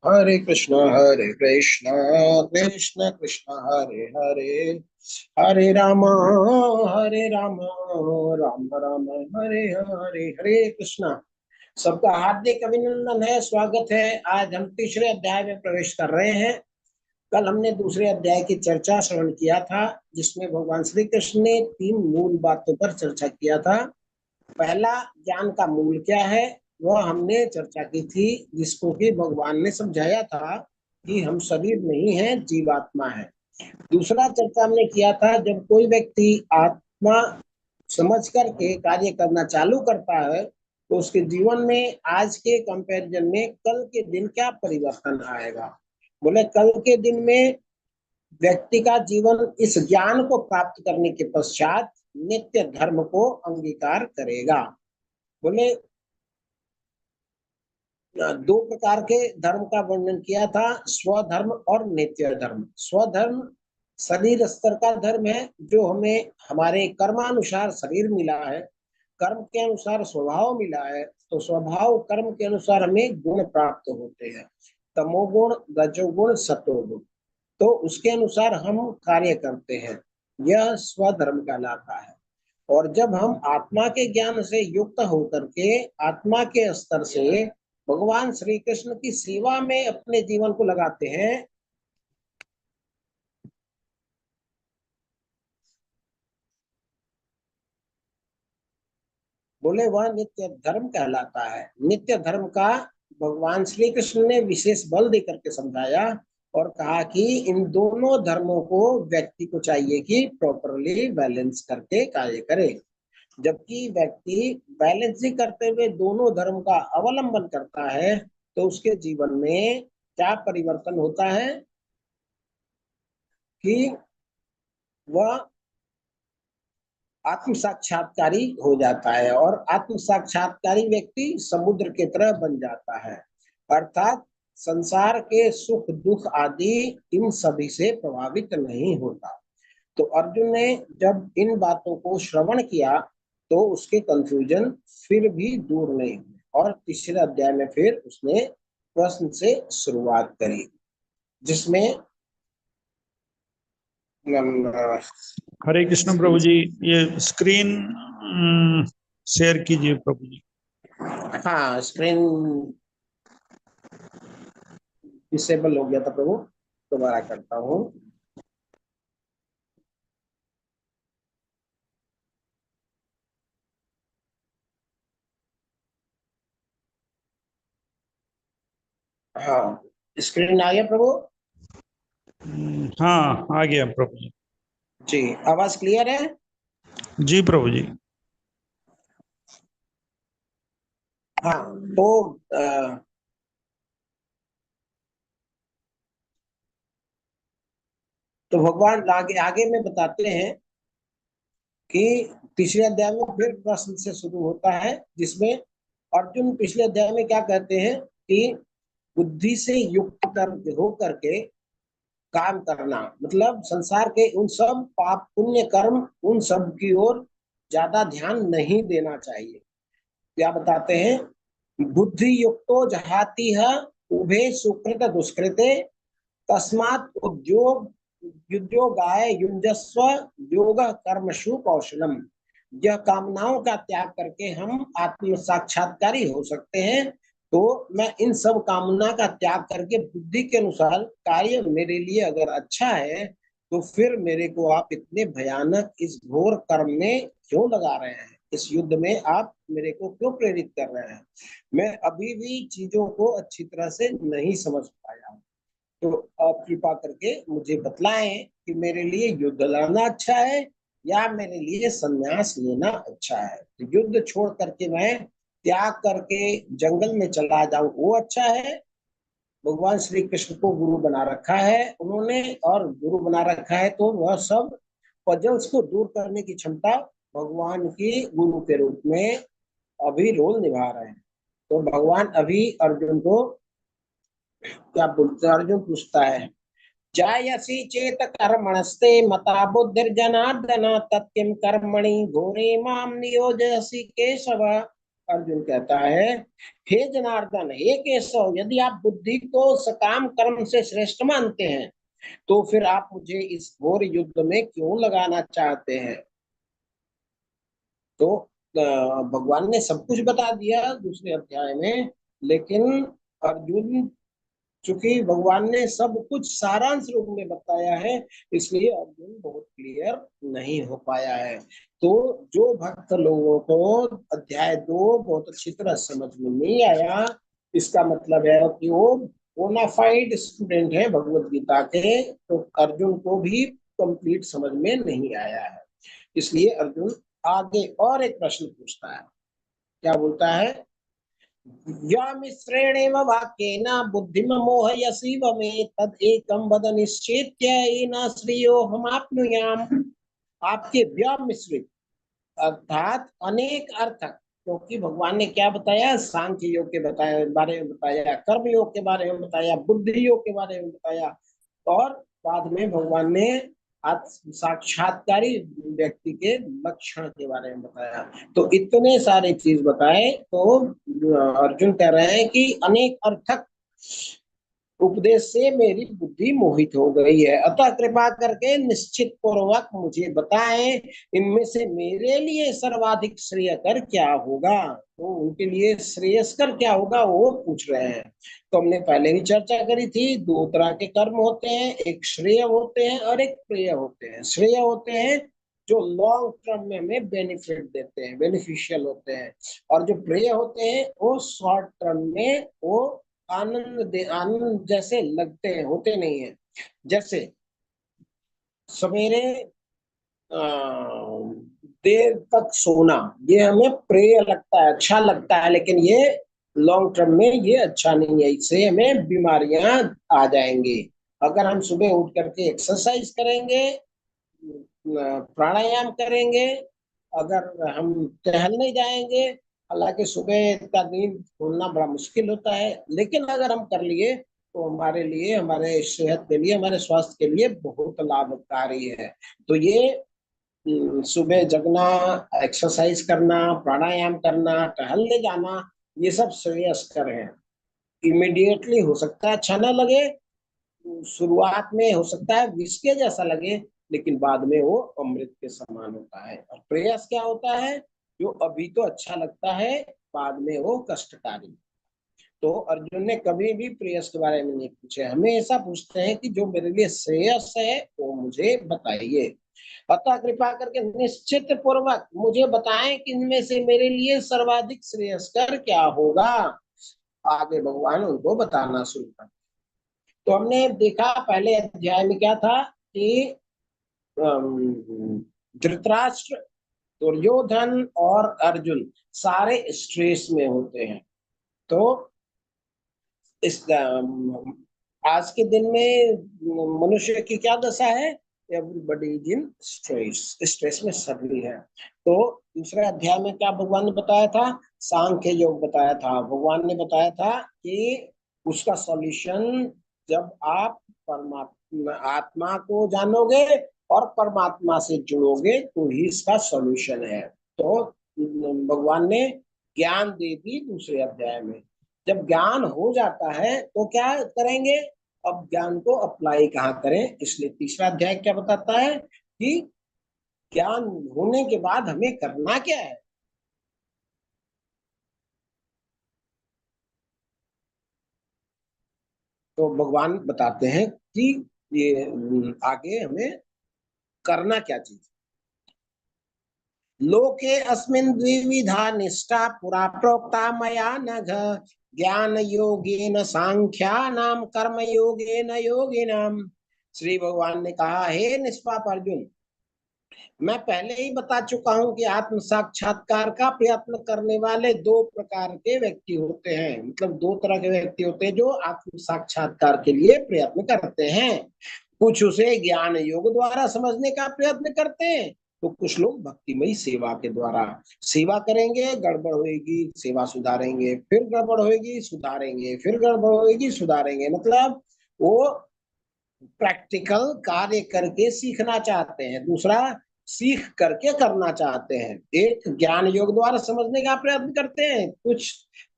हरे कृष्णा कृष्ण कृष्ण हरे हरे, हरे राम राम राम हरे हरे। हरे कृष्णा। सबका हार्दिक अभिनंदन है, स्वागत है। आज हम तीसरे अध्याय में प्रवेश कर रहे हैं। कल हमने दूसरे अध्याय की चर्चा श्रवण किया था, जिसमें भगवान श्री कृष्ण ने तीन मूल बातों पर चर्चा किया था। पहला, ज्ञान का मूल क्या है, वह हमने चर्चा की थी, जिसको कि भगवान ने समझाया था कि हम शरीर नहीं है, जीवात्मा है। दूसरा चर्चा हमने किया था, जब कोई व्यक्ति आत्मा समझ करके कार्य करना चालू करता है, तो उसके जीवन में आज के कंपैरिजन में कल के दिन क्या परिवर्तन आएगा। बोले कल के दिन में व्यक्ति का जीवन इस ज्ञान को प्राप्त करने के पश्चात नित्य धर्म को अंगीकार करेगा। बोले दो प्रकार के धर्म का वर्णन किया था, स्वधर्म और नित्य धर्म। स्वधर्म शरीर स्तर का धर्म है, जो हमें हमारे कर्मानुसार शरीर मिला है, कर्म के अनुसार स्वभाव मिला है, तो स्वभाव कर्म के अनुसार हमें गुण प्राप्त होते हैं, तमोगुण, रजोगुण, सतोगुण। तो उसके अनुसार हम कार्य करते हैं, यह स्वधर्म कहलाता है। और जब हम आत्मा के ज्ञान से युक्त होकर के आत्मा के स्तर से भगवान श्री कृष्ण की सेवा में अपने जीवन को लगाते हैं, बोले वह नित्य धर्म कहलाता है। नित्य धर्म का भगवान श्री कृष्ण ने विशेष बल देकर के समझाया और कहा कि इन दोनों धर्मों को व्यक्ति को चाहिए कि प्रॉपरली बैलेंस करके कार्य करे। जबकि व्यक्ति बैलेंसिंग करते हुए दोनों धर्म का अवलंबन करता है, तो उसके जीवन में क्या परिवर्तन होता है कि वह आत्म साक्षात्कारी हो जाता है, और आत्म साक्षात्कारी व्यक्ति समुद्र की तरह बन जाता है, अर्थात संसार के सुख दुख आदि इन सभी से प्रभावित नहीं होता। तो अर्जुन ने जब इन बातों को श्रवण किया, तो उसके कंफ्यूजन फिर भी दूर नहीं हुए, और तीसरे अध्याय में फिर उसने प्रश्न से शुरुआत करी, जिसमें हरे कृष्ण प्रभु जी। ये स्क्रीन शेयर कीजिए प्रभु जी। हाँ, स्क्रीन डिसेबल हो गया था प्रभु, दोबारा करता हूँ। हाँ, स्क्रीन आ गया प्रभु हाँ, आ गया प्रभु जी। जी। आवाज क्लियर है? जी प्रभु जी। हाँ। अ, तो भगवान आगे आगे में बताते हैं कि तीसरे अध्याय में फिर प्रश्न से शुरू होता है, जिसमें अर्जुन पिछले अध्याय में क्या कहते हैं कि बुद्धि से युक्त कर हो करके काम करना, मतलब संसार के उन सब पाप पुण्य कर्म उन सब की ओर ज्यादा ध्यान नहीं देना चाहिए। क्या बताते हैं? बुद्धि युक्तो जहाति है उभे सुकृत दुष्कृते, तस्मात् उद्योग युद्योगाय युंजस्व योग कर्मशु कौशलम। यह कामनाओं का त्याग करके हम आत्म साक्षात्कारी हो सकते हैं। तो मैं इन सब कामना का त्याग करके बुद्धि के अनुसार कार्य मेरे लिए अगर अच्छा है, तो फिर मेरे को आप इतने भयानक इस घोर कर्म में क्यों लगा रहे हैं, इस युद्ध में आप मेरे को क्यों प्रेरित कर रहे हैं। मैं अभी भी चीजों को अच्छी तरह से नहीं समझ पाया, तो आप कृपा करके मुझे बतलाएं कि मेरे लिए युद्ध लड़ना अच्छा है या मेरे लिए संन्यास लेना अच्छा है। तो युद्ध छोड़ करके मैं त्याग करके जंगल में चला जाऊं, वो अच्छा है? भगवान श्री कृष्ण को गुरु बना रखा है उन्होंने, और गुरु बना रखा है तो वह सब पजल्स को दूर करने की क्षमता भगवान की गुरु के रूप में अभी रोल निभा रहे हैं। तो भगवान अभी अर्जुन को क्या बोलते हैं, अर्जुन पूछता है, जायसी चेत कर्मणस्ते मता बुद्धिर्जनार्दन तत्किं कर्मणि घोरे माम नियोजयसि केशव। अर्जुन कहता है, हे जनार्दन, हे केशव, यदि आप बुद्धि को सकाम कर्म से श्रेष्ठ मानते हैं तो फिर आप मुझे इस घोर युद्ध में क्यों लगाना चाहते हैं। तो भगवान ने सब कुछ बता दिया दूसरे अध्याय में, लेकिन अर्जुन, चूंकि भगवान ने सब कुछ सारांश रूप में बताया है, इसलिए अर्जुन बहुत क्लियर नहीं हो पाया है। तो जो भक्त लोगों को अध्याय 2 बहुत अच्छी तरह समझ में नहीं आया, इसका मतलब है कि वो बोनाफाइड स्टूडेंट है भगवत गीता के, तो अर्जुन को भी कंप्लीट समझ में नहीं आया है। इसलिए अर्जुन आगे और एक प्रश्न पूछता है। क्या बोलता है? या मिश्रेणेव वाक्येन बुद्धिम मोहयसीव मे तद एकम वद निश्चेत्य येन श्रेयो हमाप्नुयाम। आपके व्यामिश्रित अर्थात अनेक अर्थक, क्योंकि भगवान ने क्या बताया? सांख्य योग के बारे में बताया, कर्म योग के बारे में बताया, बुद्धि योग के बारे में बताया, और बाद में भगवान ने साक्षात्कारी व्यक्ति के लक्षण के बारे में बताया। तो इतने सारे चीज बताए, तो अर्जुन कह रहे हैं कि अनेक अर्थक उपदेश से मेरी बुद्धि मोहित हो गई है, अतः कृपा करके निश्चित पूर्वक मुझे बताएं, इनमें से मेरे लिए सर्वाधिक श्रेयकर क्या होगा। तो उनके लिए श्रेयस्कर क्या होगा वो पूछ रहे हैं। तो हमने पहले भी चर्चा करी थी, दो तरह के कर्म होते हैं, एक श्रेय होते हैं और एक प्रेय होते हैं। श्रेय होते हैं जो लॉन्ग टर्म में हमें बेनिफिट देते हैं, बेनिफिशियल होते हैं, और जो प्रेय होते हैं वो शॉर्ट टर्म में वो आनंद जैसे लगते हैं, होते नहीं है। जैसे सवेरे देर तक सोना, ये हमें प्रिय लगता है, अच्छा लगता है, लेकिन ये लॉन्ग टर्म में ये अच्छा नहीं है, इससे हमें बीमारियां आ जाएंगी। अगर हम सुबह उठ करके एक्सरसाइज करेंगे, प्राणायाम करेंगे, अगर हम टहलने जाएंगे, हालांकि सुबह का नींद खोलना बड़ा मुश्किल होता है, लेकिन अगर हम कर लिए तो हमारे लिए, हमारे सेहत के लिए, हमारे स्वास्थ्य के लिए बहुत लाभकारी है। तो ये सुबह जगना, एक्सरसाइज करना, प्राणायाम करना, टहलने जाना, ये सब श्रेयस्कर है। इमीडिएटली हो सकता है अच्छा ना लगे, शुरुआत में हो सकता है विष के जैसा लगे, लेकिन बाद में वो अमृत के समान होता है। और प्रयास क्या होता है? जो अभी तो अच्छा लगता है, बाद में वो कष्टकारी। तो अर्जुन ने कभी भी प्रेयस के बारे में नहीं पूछे, हमेशा पूछते हैं कि जो मेरे लिए श्रेयस है वो मुझे बताइए, अतः कृपा करके निश्चित पूर्वक मुझे बताएं कि इनमें से मेरे लिए सर्वाधिक श्रेयस्कर क्या होगा। आगे भगवान उनको बताना शुरू कर। तो हमने देखा पहले अध्याय में क्या था कि धृतराष्ट्र, दुर्योधन और अर्जुन सारे स्ट्रेस में होते हैं। तो इस आज के दिन में मनुष्य की क्या दशा है? Everybody is in stress, stress में सभी है। तो दूसरे अध्याय में क्या भगवान ने बताया था? सांख्य योग बताया था। भगवान ने बताया था कि उसका सॉल्यूशन जब आप परमात्मा आत्मा को जानोगे और परमात्मा से जुड़ोगे तो ही इसका सॉल्यूशन है। तो भगवान ने ज्ञान दे दी दूसरे अध्याय में। जब ज्ञान हो जाता है तो क्या करेंगे? अब ज्ञान को अप्लाई कहाँ करें, इसलिए तीसरा अध्याय क्या बताता है कि ज्ञान होने के बाद हमें करना क्या है। तो भगवान बताते हैं कि ये आगे हमें करना क्या चीज। लोके अस्मिन् द्विविधा निष्ठा पुरा प्रोक्ता मया नघ, ज्ञान योगेन सांख्यानां कर्म योगेन योगिनाम। श्री भगवान ने कहा, हे निष्पाप अर्जुन, मैं पहले ही बता चुका हूं कि आत्म साक्षात्कार का प्रयत्न करने वाले दो प्रकार के व्यक्ति होते हैं, मतलब दो तरह के व्यक्ति होते हैं जो आत्म साक्षात्कार के लिए प्रयत्न करते हैं। कुछ उसे ज्ञान योग द्वारा समझने का प्रयत्न करते हैं, तो कुछ लोग भक्तिमयी सेवा के द्वारा सेवा करेंगे, गड़बड़ होगी सेवा सुधारेंगे, फिर गड़बड़ होगी सुधारेंगे, फिर गड़बड़ होगी सुधारेंगे। मतलब वो प्रैक्टिकल कार्य करके सीखना चाहते हैं। दूसरा, सीख करके करना चाहते हैं। एक ज्ञान योग द्वारा समझने का प्रयत्न करते हैं कुछ,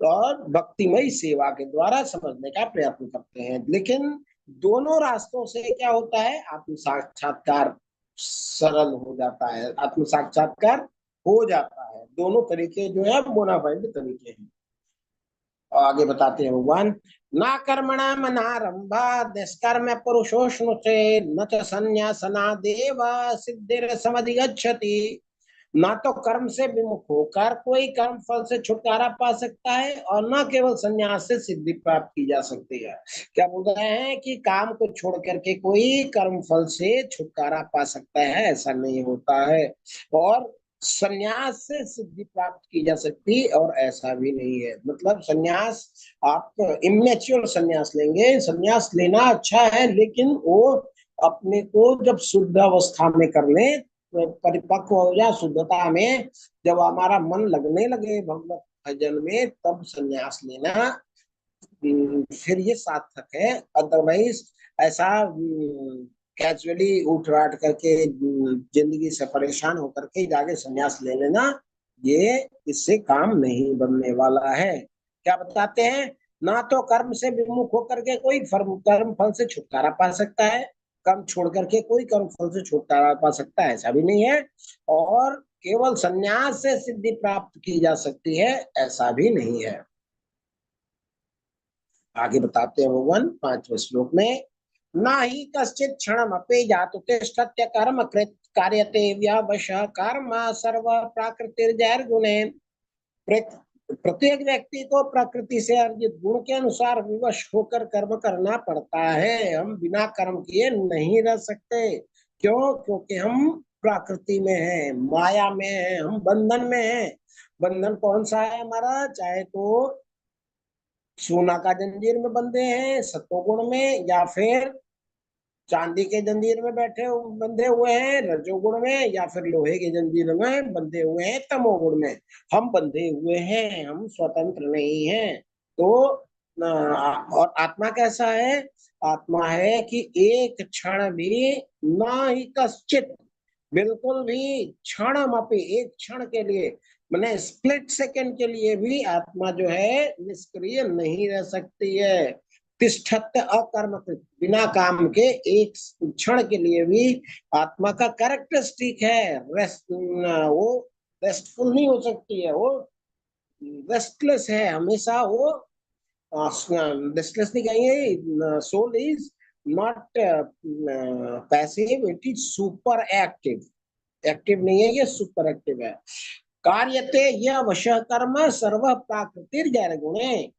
और भक्तिमय सेवा के द्वारा समझने का प्रयत्न करते हैं। लेकिन दोनों रास्तों से क्या होता है, आत्म साक्षात्कार सरल हो जाता है, आत्म साक्षात्कार हो जाता है। दोनों तरीके जो है बोनाफाइड तरीके हैं। आगे बताते हैं भगवान, ना कर्मणा मनारंभा निष्कर्म पुरुषोष्णुते न च संन्यासना देव सिद्धिर समधिगच्छति। ना तो कर्म से विमुख होकर कोई कर्म फल से छुटकारा पा सकता है, और न केवल संन्यास से सिद्धि प्राप्त की जा सकती है। क्या बोल रहे हैं कि काम को छोड़ करके कोई कर्म फल से छुटकारा पा सकता है, ऐसा नहीं होता है। और संन्यास से सिद्धि प्राप्त की जा सकती, और ऐसा भी नहीं है। मतलब संन्यास, आप इमेच्योर संन्यास लेंगे, संन्यास लेना अच्छा है, लेकिन वो अपने को जब शुद्ध अवस्था में कर ले, परिपक्व हो जाए शुद्धता में, जब हमारा मन लगने लगे भगवत भजन में, तब संन्यास लेना फिर ये सार्थक है। अदरवाइज ऐसा कैजुअली उठ राट करके जिंदगी से परेशान होकर के जाके संन्यास ले लेना, ये इससे काम नहीं बनने वाला है। क्या बताते हैं, ना तो कर्म से विमुख होकर के कोई कर्म फल से छुटकारा पा सकता है, कर्म छोड़ करके कोई कर्म फल से छुटकारा पा सकता है, ऐसा भी नहीं है। और केवल संन्यास से सिद्धि प्राप्त की जा सकती है, ऐसा भी नहीं है। आगे बताते हैं भगवान 5वें श्लोक में, ना ही कश्चित क्षणम अपि जातु तिष्ठत्य कर्म कृत कार्यते व्यवशः कर्म सर्व प्राकृतिर्जैर्गुणे। प्रत्येक व्यक्ति को प्रकृति से अर्जित गुण के अनुसार विवश होकर कर्म करना पड़ता है। हम बिना कर्म किए नहीं रह सकते। क्यों? क्योंकि हम प्रकृति में हैं, माया में हैं, हम बंधन में हैं। बंधन कौन सा है हमारा? चाहे तो सोना का जंजीर में बंधे हैं सत्वगुण में, या फिर चांदी के जंजीर में बंधे हुए हैं रजोगुण में, या फिर लोहे के जंजीर में बंधे हुए हैं तमोगुण में। हम बंधे हुए हैं, हम स्वतंत्र नहीं हैं। तो और आत्मा कैसा है? आत्मा है कि एक क्षण भी, ना ही कश्चित, बिल्कुल भी, क्षण अपि, एक क्षण के लिए, मैंने स्प्लिट सेकंड के लिए भी आत्मा जो है निष्क्रिय नहीं रह सकती है। तिष्ठत्य अकर्मकृत, बिना काम के एक क्षण के लिए भी आत्मा का कैरेक्टरिस्टिक है, वो रेस्टफुल नहीं हो सकती है, वो रेस्टलेस है हमेशा। वो रेस्टलेस नहीं कहेंगे, soul is not passive, it is super active. Active नहीं है, ये सुपर एक्टिव है। कार्यते यह वशः कर्म सर्व प्राकृतिर गुणे।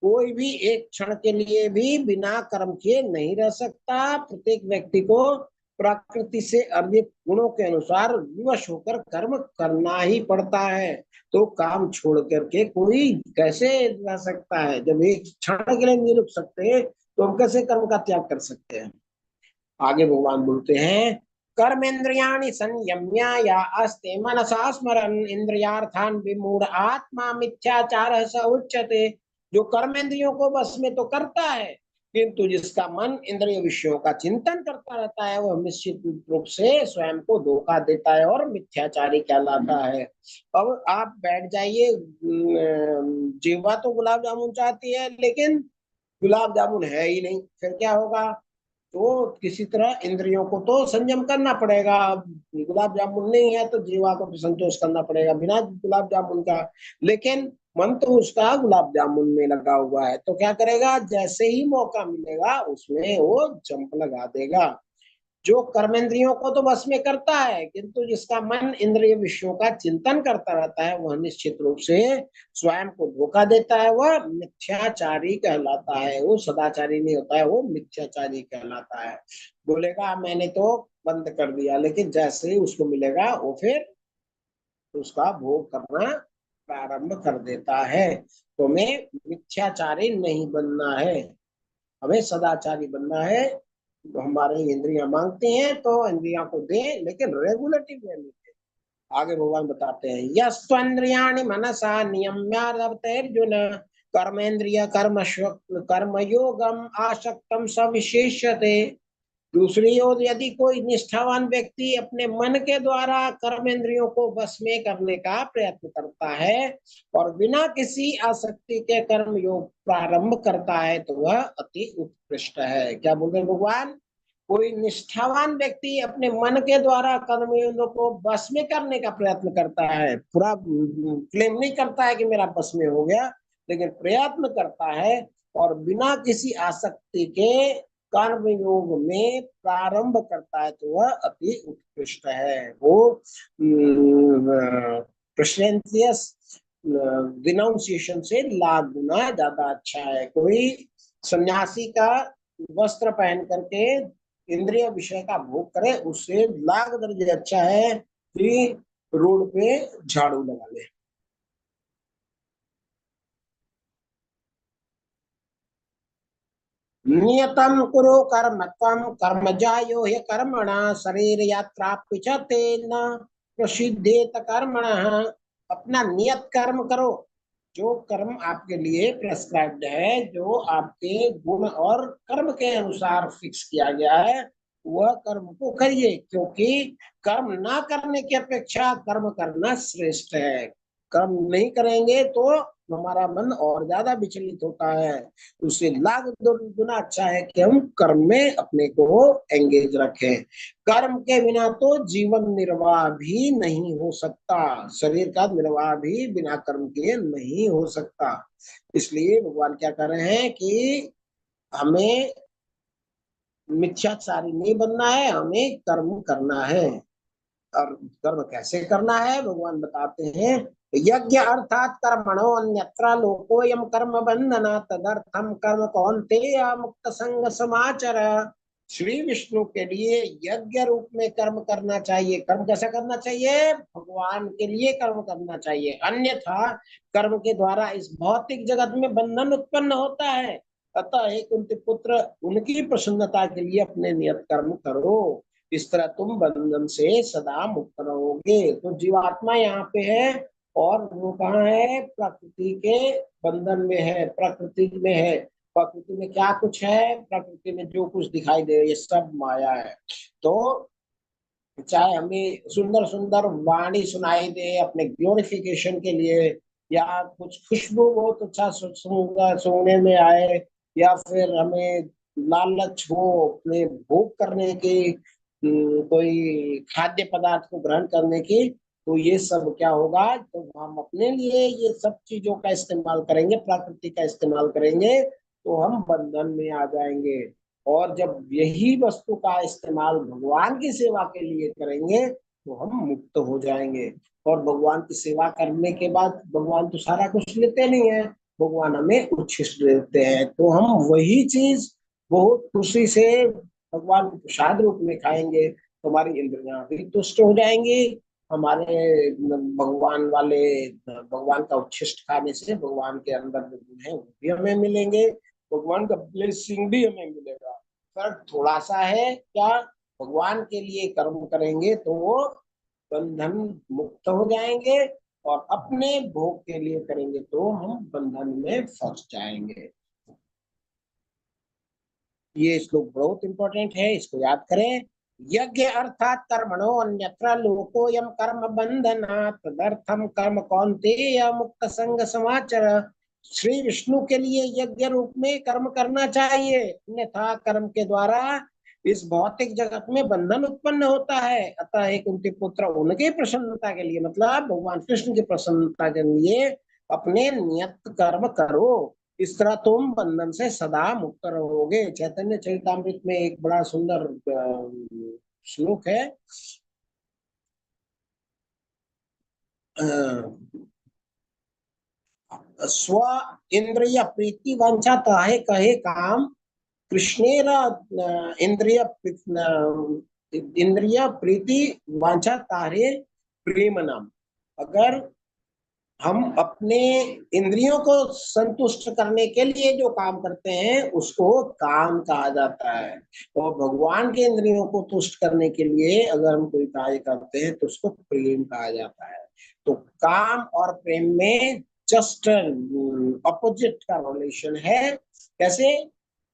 कोई भी एक क्षण के लिए भी बिना कर्म किए नहीं रह सकता। प्रत्येक व्यक्ति को प्रकृति से अर्जित गुणों के अनुसार विवश होकर कर्म करना ही पड़ता है। तो काम छोड़ करके कोई कैसे रह सकता है? जब एक क्षण के लिए नहीं रुक सकते, तो हम कैसे कर्म का त्याग कर सकते हैं? आगे भगवान बोलते हैं, कर्मेन्द्रियाणि संयम्य या अस्ते मनसा स्मरन् इंद्रियार्थान विमूढ़ आत्मा मिथ्याचारः स उच्यते। जो कर्मेंद्रियों को बस में तो करता है, किंतु जिसका मन इंद्रिय विषयों का चिंतन करता रहता है, वह निश्चित रूप से स्वयं को धोखा देता है और मिथ्याचारी कहलाता है। अब आप बैठ जाइए, जीवा तो गुलाब जामुन चाहती है, लेकिन गुलाब जामुन है ही नहीं, फिर क्या होगा? तो किसी तरह इंद्रियों को तो संयम करना पड़ेगा। अब गुलाब जामुन नहीं है तो जीवा को भी संतोष करना पड़ेगा बिना गुलाब जामुन का। लेकिन मन तो उसका गुलाब जामुन में लगा हुआ है, तो क्या करेगा? जैसे ही मौका मिलेगा उसमें वो जंप लगा देगा। जो कर्मेंद्रियों को तो बस में करता है, किंतु जिसका मन इंद्रिय विषयों का चिंतन करता रहता है, वह निश्चित रूप से स्वयं को धोखा देता है, वह मिथ्याचारी कहलाता है। वो सदाचारी नहीं होता है, वो मिथ्याचारी कहलाता है। बोलेगा मैंने तो बंद कर दिया, लेकिन जैसे ही उसको मिलेगा वो फिर उसका भोग करना प्रारंभ कर देता है। तो हमें मिथ्याचारी नहीं बनना है, हमें सदाचारी बनना है। तो हमारे इंद्रियां मांगती हैं तो इंद्रियां को दे, लेकिन रेगुलेटिव वे में दे। आगे भगवान बताते हैं, यस्त्वन्द्रियाणि मनसा नियम्यार्थिर्जुन कर्मेन्द्रिय कर्मयोगम आसक्तम सविशेष्यते। दूसरी ओर यदि कोई निष्ठावान व्यक्ति अपने मन के द्वारा कर्मेंद्रियों को बस में करने का प्रयत्न करता है और बिना किसी आसक्ति के कर्म योग प्रारंभ करता है तो वह अति उत्कृष्ट है। क्या बोलते हैं भगवान? कोई निष्ठावान व्यक्ति अपने मन के द्वारा कर्मयों को बस में करने का प्रयत्न करता है, पूरा क्लेम नहीं करता है कि मेरा बस में हो गया, लेकिन प्रयत्न करता है और बिना किसी आसक्ति के कर्म योग में प्रारंभ करता है तो वह अति उत्कृष्ट है। वो प्रेशेंटियस डिनाउंसिएशन से लाख गुना ज्यादा अच्छा है। कोई सन्यासी का वस्त्र पहन करके इंद्रिय विषय का भोग करे, उससे लाख दर्जे अच्छा है कि रोड पे झाड़ू लगा ले। नियतम कुरु कर्म त्वं कर्मजायो ह्य कर्मणा शरीर यात्रा पिछते न प्रसिद्धेत कर्मणः। अपना नियत कर्म करो, जो कर्म आपके लिए प्रेस्क्राइब्ड है, जो आपके गुण और कर्म के अनुसार फिक्स किया गया है, वह कर्म को करिए, क्योंकि कर्म ना करने की अपेक्षा कर्म करना श्रेष्ठ है। कर्म नहीं करेंगे तो हमारा मन और ज्यादा विचलित होता है। उससे लाख गुना अच्छा है कि हम कर्म में अपने को एंगेज रखें। कर्म के बिना तो जीवन निर्वाह भी नहीं हो सकता, शरीर का निर्वाह भी बिना कर्म के नहीं हो सकता। इसलिए भगवान क्या कर रहे हैं कि हमें मिथ्याचारी नहीं बनना है, हमें कर्म करना है। और कर्म कैसे करना है भगवान बताते हैं। यज्ञ अर्थात कर्मणो अन्यत्र लोकोयम कर्म बंधना तदर्थम कर्म कौन्तेय मुक्त संग समाचर। श्री विष्णु के लिए यज्ञ रूप में कर्म करना चाहिए। कर्म कैसा करना चाहिए? भगवान के लिए कर्म करना चाहिए, अन्यथा कर्म के द्वारा इस भौतिक जगत में बंधन उत्पन्न होता है। अतः हे कुंती पुत्र, उनकी प्रसन्नता के लिए अपने नियत कर्म करो, इस तरह तुम बंधन से सदा मुक्त रहोगे। तो जीवात्मा यहाँ पे है और वो कहाँ है? प्रकृति के बंधन में है, प्रकृति में है। प्रकृति में क्या कुछ है? प्रकृति में जो कुछ दिखाई दे ये सब माया है। तो चाहे हमें सुंदर सुंदर वाणी सुनाई दे अपने ग्लोरिफिकेशन के लिए, या कुछ खुशबू बहुत अच्छा सुनने में आए, या फिर हमें लालच हो अपने भोग करने की, कोई खाद्य पदार्थ को ग्रहण करने की, तो ये सब क्या होगा? तो हम अपने लिए ये सब चीजों का इस्तेमाल करेंगे, प्रकृति का इस्तेमाल करेंगे, तो हम बंधन में आ जाएंगे। और जब यही वस्तु का इस्तेमाल भगवान की सेवा के लिए करेंगे तो हम मुक्त हो जाएंगे। और भगवान की सेवा करने के बाद भगवान तो सारा कुछ लेते नहीं है, भगवान हमें उच्छिष्ट देते हैं। तो हम वही चीज बहुत खुशी से भगवान को प्रसाद रूप में खाएंगे, तो हमारी इंद्रियां भी तुष्ट हो जाएंगी। हमारे भगवान का उच्छिष्ट खाने से भगवान के अंदर जो गुण है वो भी हमें मिलेंगे, भगवान का ब्लेसिंग भी हमें मिलेगा। फर्क थोड़ा सा है क्या? भगवान के लिए कर्म करेंगे तो वो बंधन मुक्त हो जाएंगे, और अपने भोग के लिए करेंगे तो हम बंधन में फंस जाएंगे। ये श्लोक बहुत इंपॉर्टेंट है, इसको याद करें। यज्ञ अर्थात कर्मणो अन्यत्र लोकोयम कर्म बंधना तदर्थम कर्म कौन्तेय मुक्त संग समाचर। श्री विष्णु के लिए यज्ञ रूप में कर्म करना चाहिए, अन्यथा कर्म के द्वारा इस भौतिक जगत में बंधन उत्पन्न होता है। अतः एक कुंती पुत्र, उनकी प्रसन्नता के लिए, मतलब भगवान कृष्ण की प्रसन्नता के लिए अपने नियत कर्म करो, इस तरह तुम बंधन से सदा मुक्त रहोगे। चैतन्य चरितामृत में एक बड़ा सुंदर श्लोक है। स्व इंद्रिय प्रीति वांछा ताहे कहे काम, कृष्णेर इंद्रिय इंद्रिय प्रीति वांछा तारे प्रेम नाम। अगर हम अपने इंद्रियों को संतुष्ट करने के लिए जो काम करते हैं उसको काम कहा जाता है, और भगवान के इंद्रियों को तुष्ट करने के लिए अगर हम कोई कार्य करते हैं तो उसको प्रेम कहा जाता है। तो काम और प्रेम में जस्ट अपोजिट का रिलेशन है। कैसे?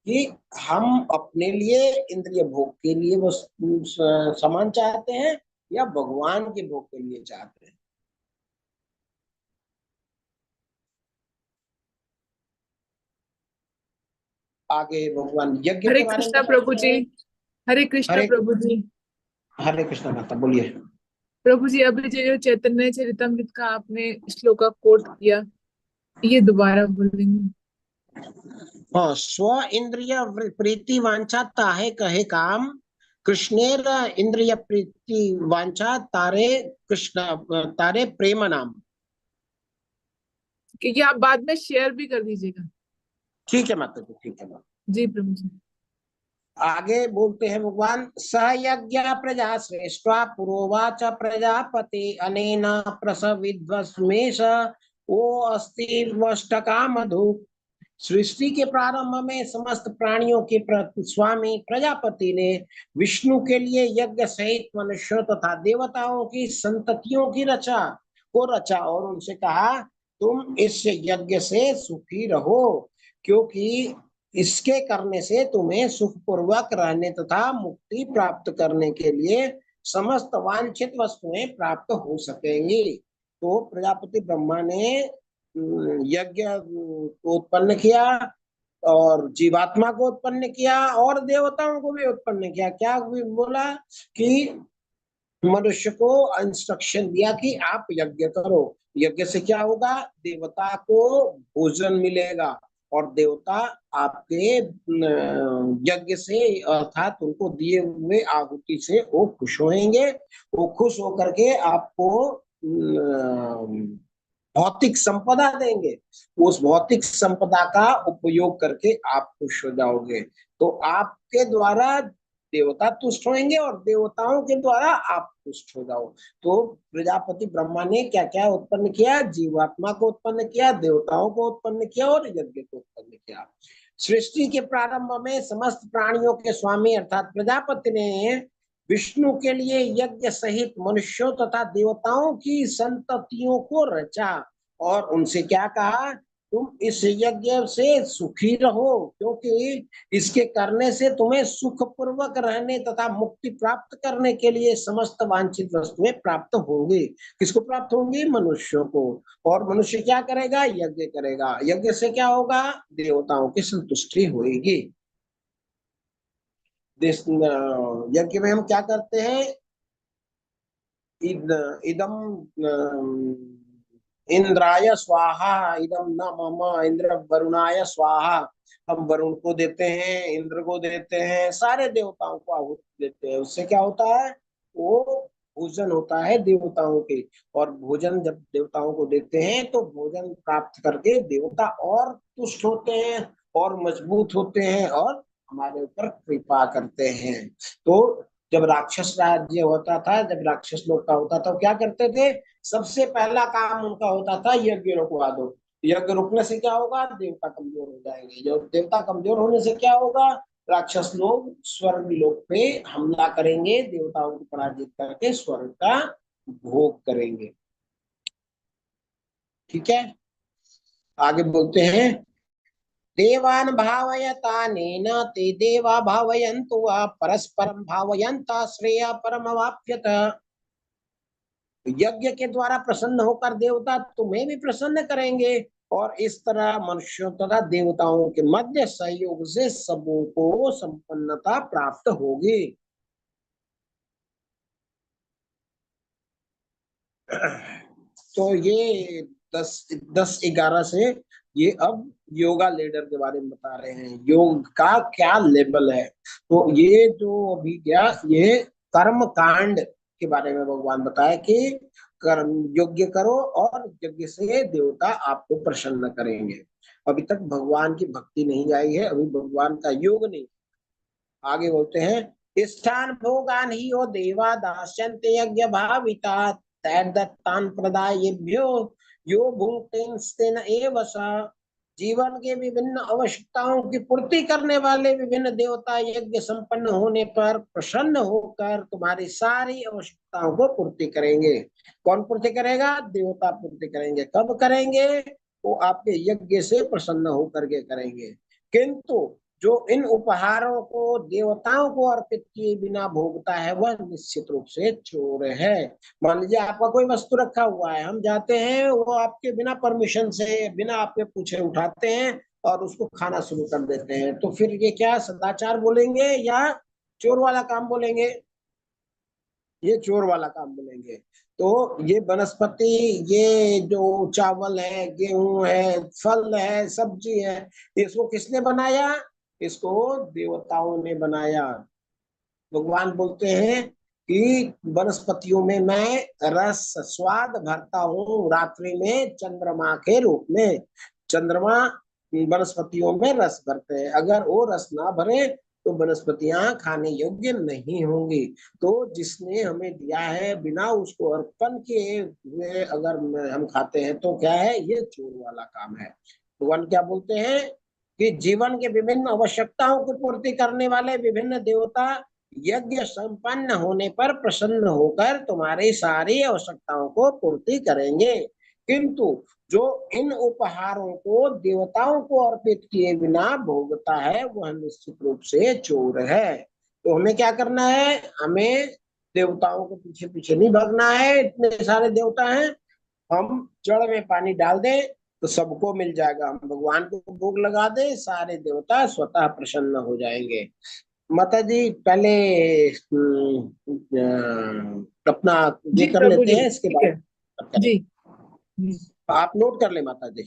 कि हम अपने लिए इंद्रिय भोग के लिए वो सामान चाहते हैं या भगवान के भोग के लिए चाहते हैं। आगे भगवान यज्ञ हरे के बारे में कृष्णा प्रभु बताते जी। हैं। हरे कृष्णा हरे प्रभु जी। हरे कृष्ण माता, बोलिए। प्रभु जी, अभी जो चैतन्य चरितमृत का आपने श्लोक का कोट किया, ये दोबारा बोलेंगे? हाँ, स्व इंद्रिय प्रीति वांछा ताहे कहे काम, कृष्णेर इंद्रिय प्रीति वांछा तारे कृष्ण तारे प्रेम नाम। क्योंकि आप बाद में शेयर भी कर दीजिएगा। ठीक है माता जी, ठीक है माता। जी प्रभु जी। आगे बोलते हैं भगवान, स यज्ञ प्रजा श्रेष्ठा पुरोवाच प्रजापति अनेन प्रसविध्वस्मेश ओ अस्ति वष्टका मधु। सृष्टि के प्रारंभ में समस्त प्राणियों के स्वामी प्रजापति ने विष्णु के लिए यज्ञ सहित मनुष्यों तथा देवताओं की संततियों की रचा और उनसे कहा, तुम इस यज्ञ से सुखी रहो, क्योंकि इसके करने से तुम्हें सुखपूर्वक रहने तथा मुक्ति प्राप्त करने के लिए समस्त वांछित वस्तुएं प्राप्त हो सकेंगी। तो प्रजापति ब्रह्मा ने यज्ञ को उत्पन्न किया और जीवात्मा को उत्पन्न किया और देवताओं को भी उत्पन्न किया। क्या बोला कि मनुष्य को इंस्ट्रक्शन दिया कि आप यज्ञ करो। यज्ञ से क्या होगा, देवता को भोजन मिलेगा और देवता आपके यज्ञ से अर्थात उनको दिए हुए आहुति से वो खुश होंगे। वो खुश होकर के आपको भौतिक संपदा देंगे। उस भौतिक संपदा का उपयोग करके आप खुश हो जाओगे। तो आपके द्वारा देवता तुष्ट होंगे और देवताओं के द्वारा आप तुष्ट हो जाओ। तो प्रजापति ब्रह्मा ने क्या क्या उत्पन्न किया, जीवात्मा को उत्पन्न किया, देवताओं को उत्पन्न किया और यज्ञ को उत्पन्न किया। सृष्टि के प्रारंभ में समस्त प्राणियों के स्वामी अर्थात प्रजापति ने विष्णु के लिए यज्ञ सहित मनुष्यों तथा देवताओं की संततियों को रचा और उनसे क्या कहा, तुम इस यज्ञ से सुखी रहो, क्योंकि इसके करने से तुम्हें सुखपूर्वक रहने तथा मुक्ति प्राप्त करने के लिए समस्त वांछित वस्तुएं प्राप्त होंगी। किसको प्राप्त होंगी, मनुष्यों को। और मनुष्य क्या करेगा, यज्ञ करेगा। यज्ञ से क्या होगा, देवताओं की संतुष्टि होगी। यज्ञ में हम क्या करते हैं, इदम इंद्राय स्वाहा इदम न मम इंद्र वरुणाय स्वाहा। हम वरुण को देते हैं, इंद्र को देते हैं, सारे देवताओं को आहुति देते हैं। उससे क्या होता है, वो भोजन होता है देवताओं के। और भोजन जब देवताओं को देते हैं तो भोजन प्राप्त करके देवता और तुष्ट होते हैं और मजबूत होते हैं और हमारे ऊपर कृपा करते हैं। तो जब राक्षस राज्य होता था, जब राक्षस लोग का होता था, क्या करते थे, सबसे पहला काम उनका होता था यज्ञ रुकवा दो। यज्ञ रुकने से क्या होगा, देवता कमजोर हो जाएंगे। जो देवता कमजोर होने से क्या होगा, राक्षस लोग स्वर्ग लोक पे हमला करेंगे, देवताओं को पराजित करके स्वर्ग का भोग करेंगे। ठीक है, आगे बोलते हैं, देवान भावयतानेन ते देवा भावयन्तु वा परस्परं भावयन्ता श्रेया परमवाप्यत। यज्ञ के द्वारा प्रसन्न होकर देवता तुम्हें भी प्रसन्न करेंगे और इस तरह मनुष्यों तथा देवताओं के मध्य सहयोग से सबों को संपन्नता प्राप्त होगी। तो ये 10-11 से ये अब योगा लीडर के बारे में बता रहे हैं, योग का क्या लेवल है। तो ये जो अभी गया, ये कर्म कांड के बारे में भगवान बताया कि कर्म यज्ञ करो और यज्ञ से देवता आपको प्रसन्न करेंगे। अभी तक भगवान की भक्ति नहीं आई है, अभी भगवान का योग नहीं। आगे बोलते हैं, स्थान भोगान ही ओ देवा दास्यन्ते यज्ञ भाविता तैर्दत्तान प्रदायेभ्यो यो भुंक्तेन एव स। जीवन के विभिन्न आवश्यकताओं की पूर्ति करने वाले विभिन्न देवता यज्ञ संपन्न होने पर प्रसन्न होकर तुम्हारी सारी आवश्यकताओं को पूर्ति करेंगे। कौन पूर्ति करेगा, देवता पूर्ति करेंगे। कब करेंगे, वो आपके यज्ञ से प्रसन्न होकर के करेंगे। किंतु जो इन उपहारों को देवताओं को अर्पित किए बिना भोगता है वह निश्चित रूप से चोर है। मान लीजिए आपका कोई वस्तु रखा हुआ है, हम जाते हैं, वो आपके बिना परमिशन से, बिना आपके पूछे उठाते हैं और उसको खाना शुरू कर देते हैं, तो फिर ये क्या सदाचार बोलेंगे या चोर वाला काम बोलेंगे? ये चोर वाला काम बोलेंगे। तो ये वनस्पति, ये जो चावल है, गेहूं है, फल है, सब्जी है, इसको किसने बनाया? इसको देवताओं ने बनाया। भगवान बोलते हैं कि वनस्पतियों में मैं रस स्वाद भरता हूँ रात्रि में चंद्रमा के रूप में। चंद्रमा वनस्पतियों में रस भरते हैं, अगर वो रस ना भरे तो वनस्पतियां खाने योग्य नहीं होंगी। तो जिसने हमें दिया है बिना उसको अर्पण किए हुए अगर हम खाते हैं तो क्या है? ये चोर वाला काम है। भगवान क्या बोलते हैं कि जीवन के विभिन्न आवश्यकताओं की पूर्ति करने वाले विभिन्न देवता यज्ञ संपन्न होने पर प्रसन्न होकर तुम्हारी सारी आवश्यकताओं को पूर्ति करेंगे, किंतु जो इन उपहारों को देवताओं को अर्पित किए बिना भोगता है वह निश्चित रूप से चोर है। तो हमें क्या करना है? हमें देवताओं के पीछे पीछे नहीं भागना है। इतने सारे देवता हैं, हम जड़ में पानी डाल दें तो सबको मिल जाएगा। हम भगवान को भोग लगा दे, सारे देवता स्वतः प्रसन्न हो जाएंगे। माता जी पहले अपना ये जी कर प्रभु लेते जी, हैं, इसके ठीक बाद है। अब करें। जी जी आप नोट कर ले माता जी।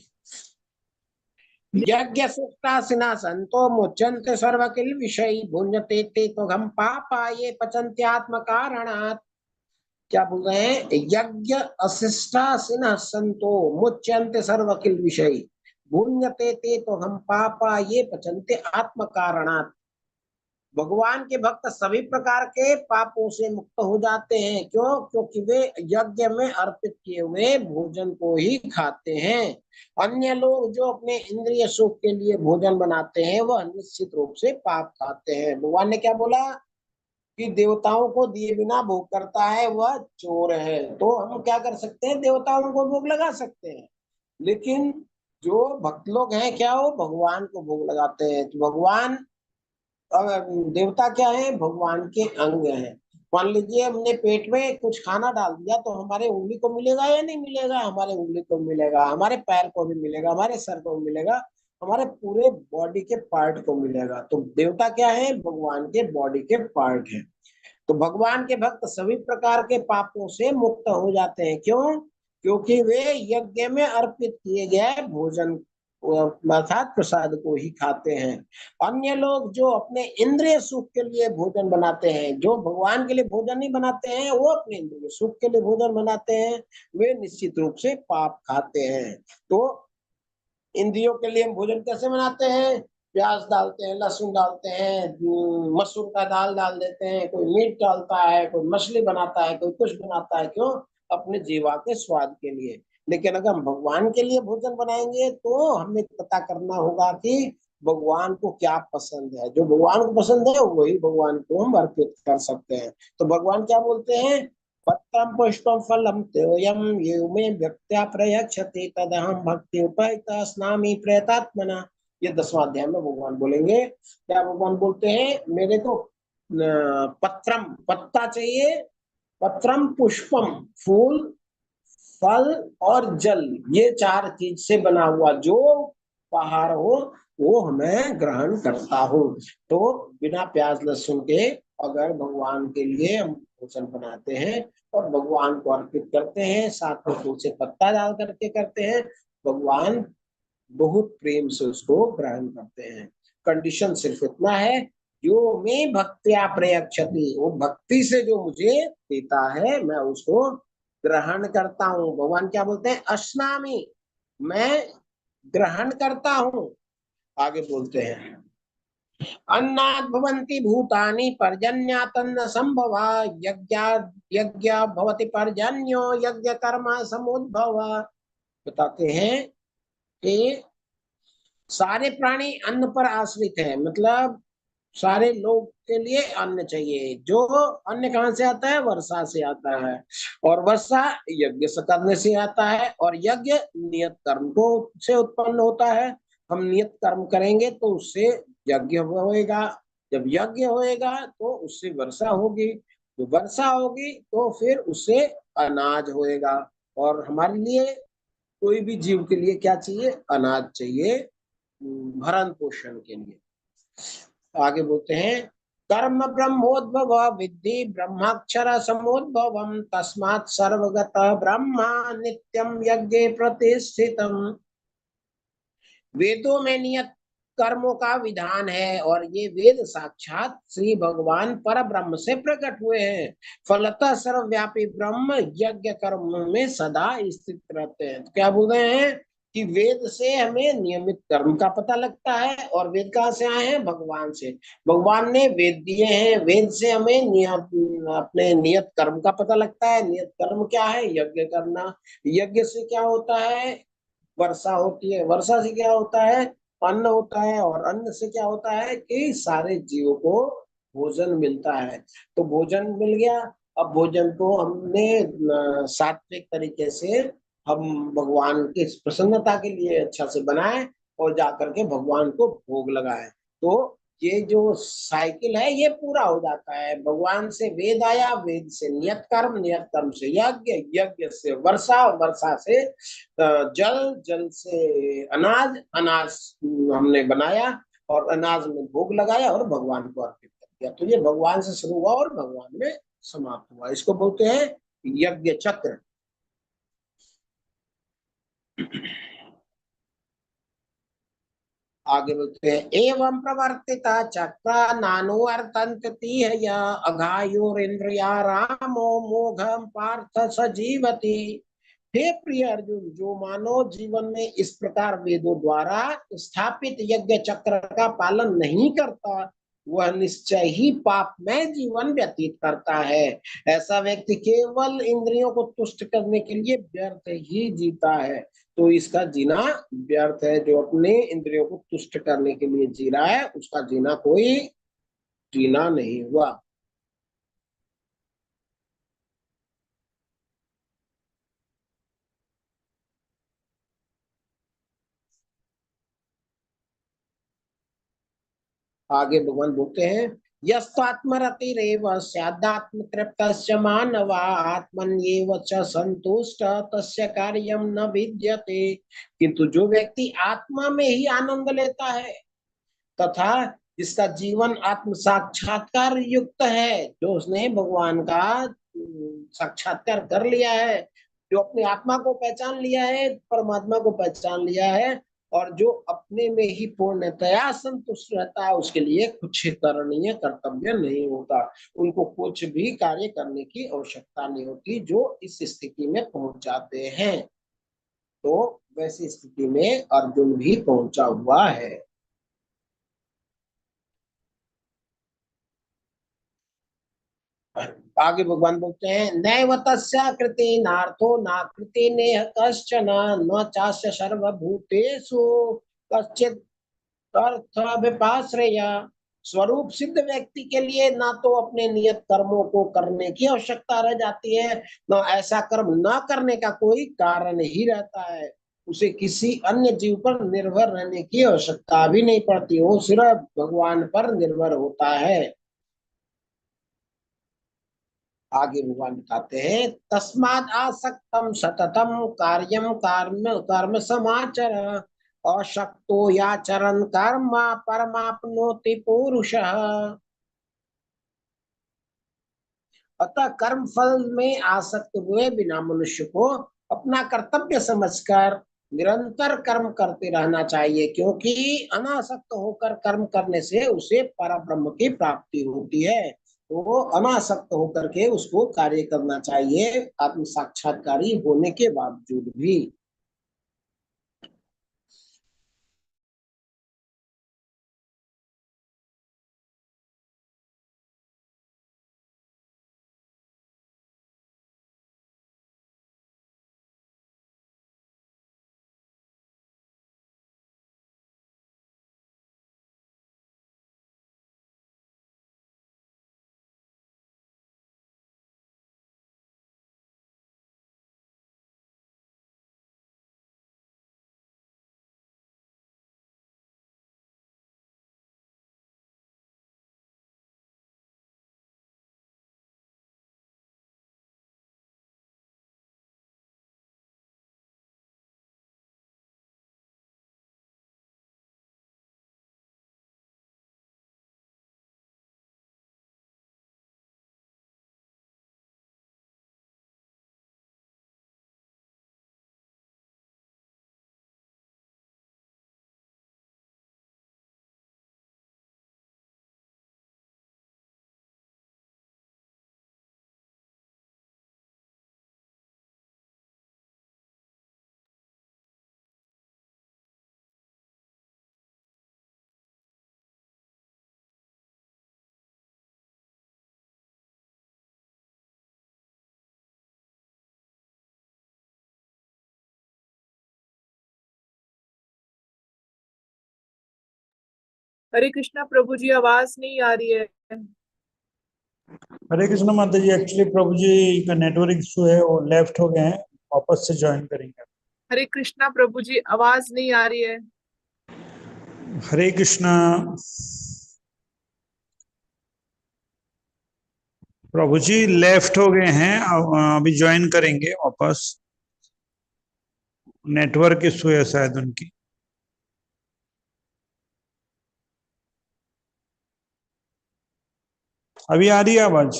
जी। यज्ञ सुक्तासिना संतो मुच्यन्ते सर्व किल विषय भुंजते ते तो हम पापा ये पचन्त्यात्म कारणात्। क्या बोल रहे हैं? यज्ञ अशिष्टासिना संतो मुच्यन्ते सर्व किल विषय भुंजते ते तो हम पापा ये पचन्ते आत्म कारणात्। भगवान के भक्त सभी प्रकार के पापों से मुक्त हो जाते हैं। क्यों? क्योंकि वे यज्ञ में अर्पित किए हुए भोजन को ही खाते हैं। अन्य लोग जो अपने इंद्रिय सुख के लिए भोजन बनाते हैं वह निश्चित रूप से पाप खाते हैं। भगवान ने क्या बोला कि देवताओं को दिए बिना भोग करता है वह चोर है। तो हम क्या कर सकते हैं? देवताओं को भोग लगा सकते हैं, लेकिन जो भक्त लोग हैं क्या वो भगवान को भोग लगाते हैं। तो भगवान देवता क्या है? भगवान के अंग हैं। मान लीजिए हमने पेट में कुछ खाना डाल दिया तो हमारे उंगली को मिलेगा या नहीं मिलेगा? हमारे उंगली को मिलेगा, हमारे पैर को भी मिलेगा, हमारे सर को मिलेगा, हमारे पूरे बॉडी के पार्ट को मिलेगा। तो देवता क्या है? भगवान के बॉडी के पार्ट है। तो भगवान के भक्त सभी प्रकार के पापों से मुक्त हो जाते हैं। क्यों? क्योंकि वे यज्ञ में अर्पित किए गए भोजन अर्थात प्रसाद को ही खाते हैं। अन्य लोग जो अपने इंद्रिय सुख के लिए भोजन बनाते हैं, जो भगवान के लिए भोजन नहीं बनाते हैं, वो अपने इंद्रिय सुख के लिए भोजन बनाते हैं, वे निश्चित रूप से पाप खाते हैं। तो इंद्रियों के लिए हम भोजन कैसे बनाते हैं? प्याज डालते हैं, लहसुन डालते हैं, मसूर का दाल डाल देते हैं, कोई मीट डालता है, कोई मछली बनाता है, कोई कुछ बनाता है। क्यों? अपने जीवा के स्वाद के लिए। लेकिन अगर हम भगवान के लिए भोजन बनाएंगे तो हमें पता करना होगा कि भगवान को क्या पसंद है। जो भगवान को पसंद है वही भगवान को हम अर्पित कर सकते हैं। तो भगवान क्या बोलते हैं? पत्रम पुष्पम फलम तोयम ये में व्यक्त्या प्रयच्छति तदहम भक्ति उपैता स्नामि प्रयतात्मना। ये 10वां अध्याय में भगवान बोलेंगे। क्या भगवान बोलते हैं? मेरे को पत्रम पत्ता चाहिए, पत्रम पुष्पम फूल, फल और जल, ये 4 चीज से बना हुआ जो पहाड़ हो वो हमें ग्रहण करता हूँ। तो बिना प्याज लहसुन के अगर भगवान के लिए हम भोजन बनाते हैं और भगवान को अर्पित करते हैं, साथ में तुलसी पत्ता डाल करके करते हैं, भगवान बहुत प्रेम से उसको ग्रहण करते हैं। कंडीशन सिर्फ इतना है, जो मैं भक्त्या प्रयच्छति, वो भक्ति से जो मुझे देता है मैं उसको ग्रहण करता हूँ। भगवान क्या बोलते हैं? अश्नामि, मैं ग्रहण करता हूँ। आगे बोलते हैं अन्नात् भवन्ति भूतानि पर्जन्यातन्न संभवा यज्ञ भवति पर्जन्यो यज्ञ कर्म समुद्भव। बताते हैं कि सारे प्राणी अन्न पर आश्रित है, मतलब सारे लोग के लिए अन्न चाहिए। जो अन्न कहाँ से आता है? वर्षा से आता है, और वर्षा यज्ञ से करने से आता है, और यज्ञ नियत कर्म को से उत्पन्न होता है। हम नियत कर्म करेंगे तो उससे यज्ञ होएगा, जब यज्ञ होएगा तो उससे वर्षा होगी, तो वर्षा होगी तो फिर उससे अनाज होएगा। और हमारे लिए, कोई भी जीव के लिए क्या चाहिए? अनाज चाहिए, भरण पोषण के लिए। आगे बोलते हैं, कर्म ब्रह्मोद्भव विद्धि ब्रह्माक्षर समुद्भवम तस्मात् सर्वगत ब्रह्मा नित्यम यज्ञ प्रतिष्ठितम। वेदों में नियत कर्मों का विधान है और ये वेद साक्षात श्री भगवान पर ब्रह्म से प्रकट हुए हैं। फलतः सर्वव्यापी ब्रह्म यज्ञ कर्म में सदा स्थित रहते हैं। तो क्या बोल रहे हैं कि वेद से हमें नियमित कर्म का पता लगता है, और वेद कहाँ से आए हैं? भगवान से। भगवान ने वेद दिए हैं, वेद से हमें अपने नियत कर्म का पता लगता है। नियत कर्म क्या है? यज्ञ करना। यज्ञ से क्या होता है? वर्षा होती है, वर्षा से क्या होता है? अन्न होता है, और अन्न से क्या होता है कि सारे जीवों को भोजन मिलता है। तो भोजन मिल गया, अब भोजन को हमने सात्विक तरीके से हम भगवान की प्रसन्नता के लिए अच्छा से बनाए और जाकर के भगवान को भोग लगाए। तो ये जो साइकिल है ये पूरा हो जाता है। भगवान से वेद आया, वेद से नियत कर्म, नियत कर्म से यज्ञ, यज्ञ से वर्षा, वर्षा से जल, जल से अनाज, अनाज हमने बनाया और अनाज में भोग लगाया और भगवान को अर्पित कर दिया। तो ये भगवान से शुरू हुआ और भगवान में समाप्त हुआ। इसको बोलते हैं यज्ञ चक्र। आगे बोलते हैं, एवं प्रवर्तिता चक्र नानुवर्तन्ते अघायुरिंद्रिया रामो मोघम पार्थ सजीवति। हे प्रिय अर्जुन, जो मानव जीवन में इस प्रकार वेदों द्वारा स्थापित यज्ञ चक्र का पालन नहीं करता, वह निश्चय ही पाप में जीवन व्यतीत करता है। ऐसा व्यक्ति केवल इंद्रियों को तुष्ट करने के लिए व्यर्थ ही जीता है। तो इसका जीना व्यर्थ है। जो अपने इंद्रियों को तुष्ट करने के लिए जी रहा है, उसका जीना कोई जीना नहीं हुआ। आगे भगवान बोलते हैं, यस्त्वात्मरतिरेव स्यादात्म तृप्तस्य मानवा आत्मन्येव च संतुष्ट तस्य कार्यम न विद्यते। किंतु जो व्यक्ति आत्मा में ही आनंद लेता है तथा जिसका जीवन आत्म साक्षात्कार युक्त है, जो उसने भगवान का साक्षात्कार कर लिया है, जो अपनी आत्मा को पहचान लिया है, परमात्मा को पहचान लिया है, और जो अपने में ही पूर्णतया संतुष्ट रहता है, उसके लिए कुछ करणीय कर्तव्य नहीं होता। उनको कुछ भी कार्य करने की आवश्यकता नहीं होती, जो इस स्थिति में पहुंच जाते हैं। तो वैसी स्थिति में अर्जुन भी पहुंचा हुआ है। आगे भगवान बोलते हैं, नैव तस्या कृते नार्थो ना कृते नेह कश्चन न चास्य सर्वभूतेषु कश्चित् अर्थ विपाश्रय। स्वरूप सिद्ध व्यक्ति के लिए ना तो अपने नियत कर्मों को करने की आवश्यकता रह जाती है, न ऐसा कर्म न करने का कोई कारण ही रहता है। उसे किसी अन्य जीव पर निर्भर रहने की आवश्यकता भी नहीं पड़ती, वो सिर्फ भगवान पर निर्भर होता है। आगे भगवान बताते हैं, तस्माद आसक्तम सततम कार्यम कर्म कर्म समाचर अशक्तो याचरन कर्म परमाप्नोति पुरुषः। अतः कर्म फल में आसक्त हुए बिना मनुष्य को अपना कर्तव्य समझकर निरंतर कर्म करते रहना चाहिए, क्योंकि अनासक्त होकर कर्म करने से उसे परब्रह्म की प्राप्ति होती है। तो वो अनासक्त होकर के उसको कार्य करना चाहिए, आत्म साक्षात्कारी होने के बावजूद भी। हरे कृष्णा प्रभु जी, आवाज नहीं आ रही है। हरे कृष्ण माता जी, एक्चुअली प्रभु जी का नेटवर्क इशू है, वो लेफ्ट हो गए हैं, वापस से ज्वाइन करेंगे। हरे कृष्णा प्रभु जी, आवाज नहीं आ रही है। हरे कृष्णा प्रभु जी, लेफ्ट हो गए हैं, अभी ज्वाइन करेंगे वापस। नेटवर्क इशू है शायद उनकी। अभी आ रही है आवाज?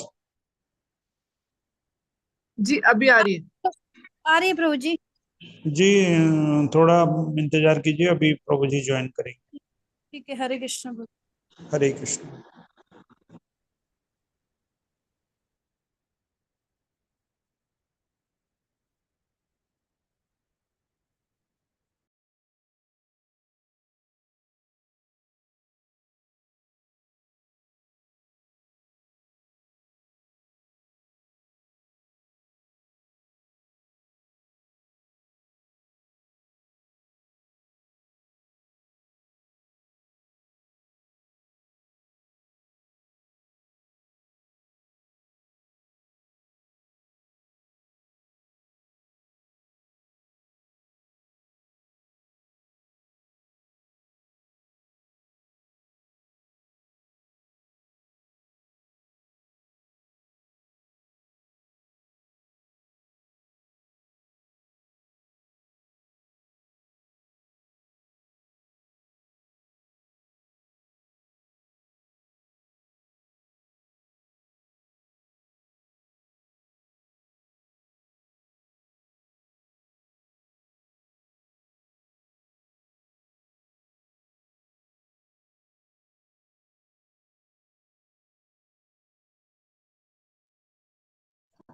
जी अभी आ रही है। आ रही है प्रभु जी। जी थोड़ा इंतजार कीजिए, अभी प्रभु जी ज्वाइन करेंगे। ठीक है, हरे कृष्ण प्रभु। हरे कृष्ण।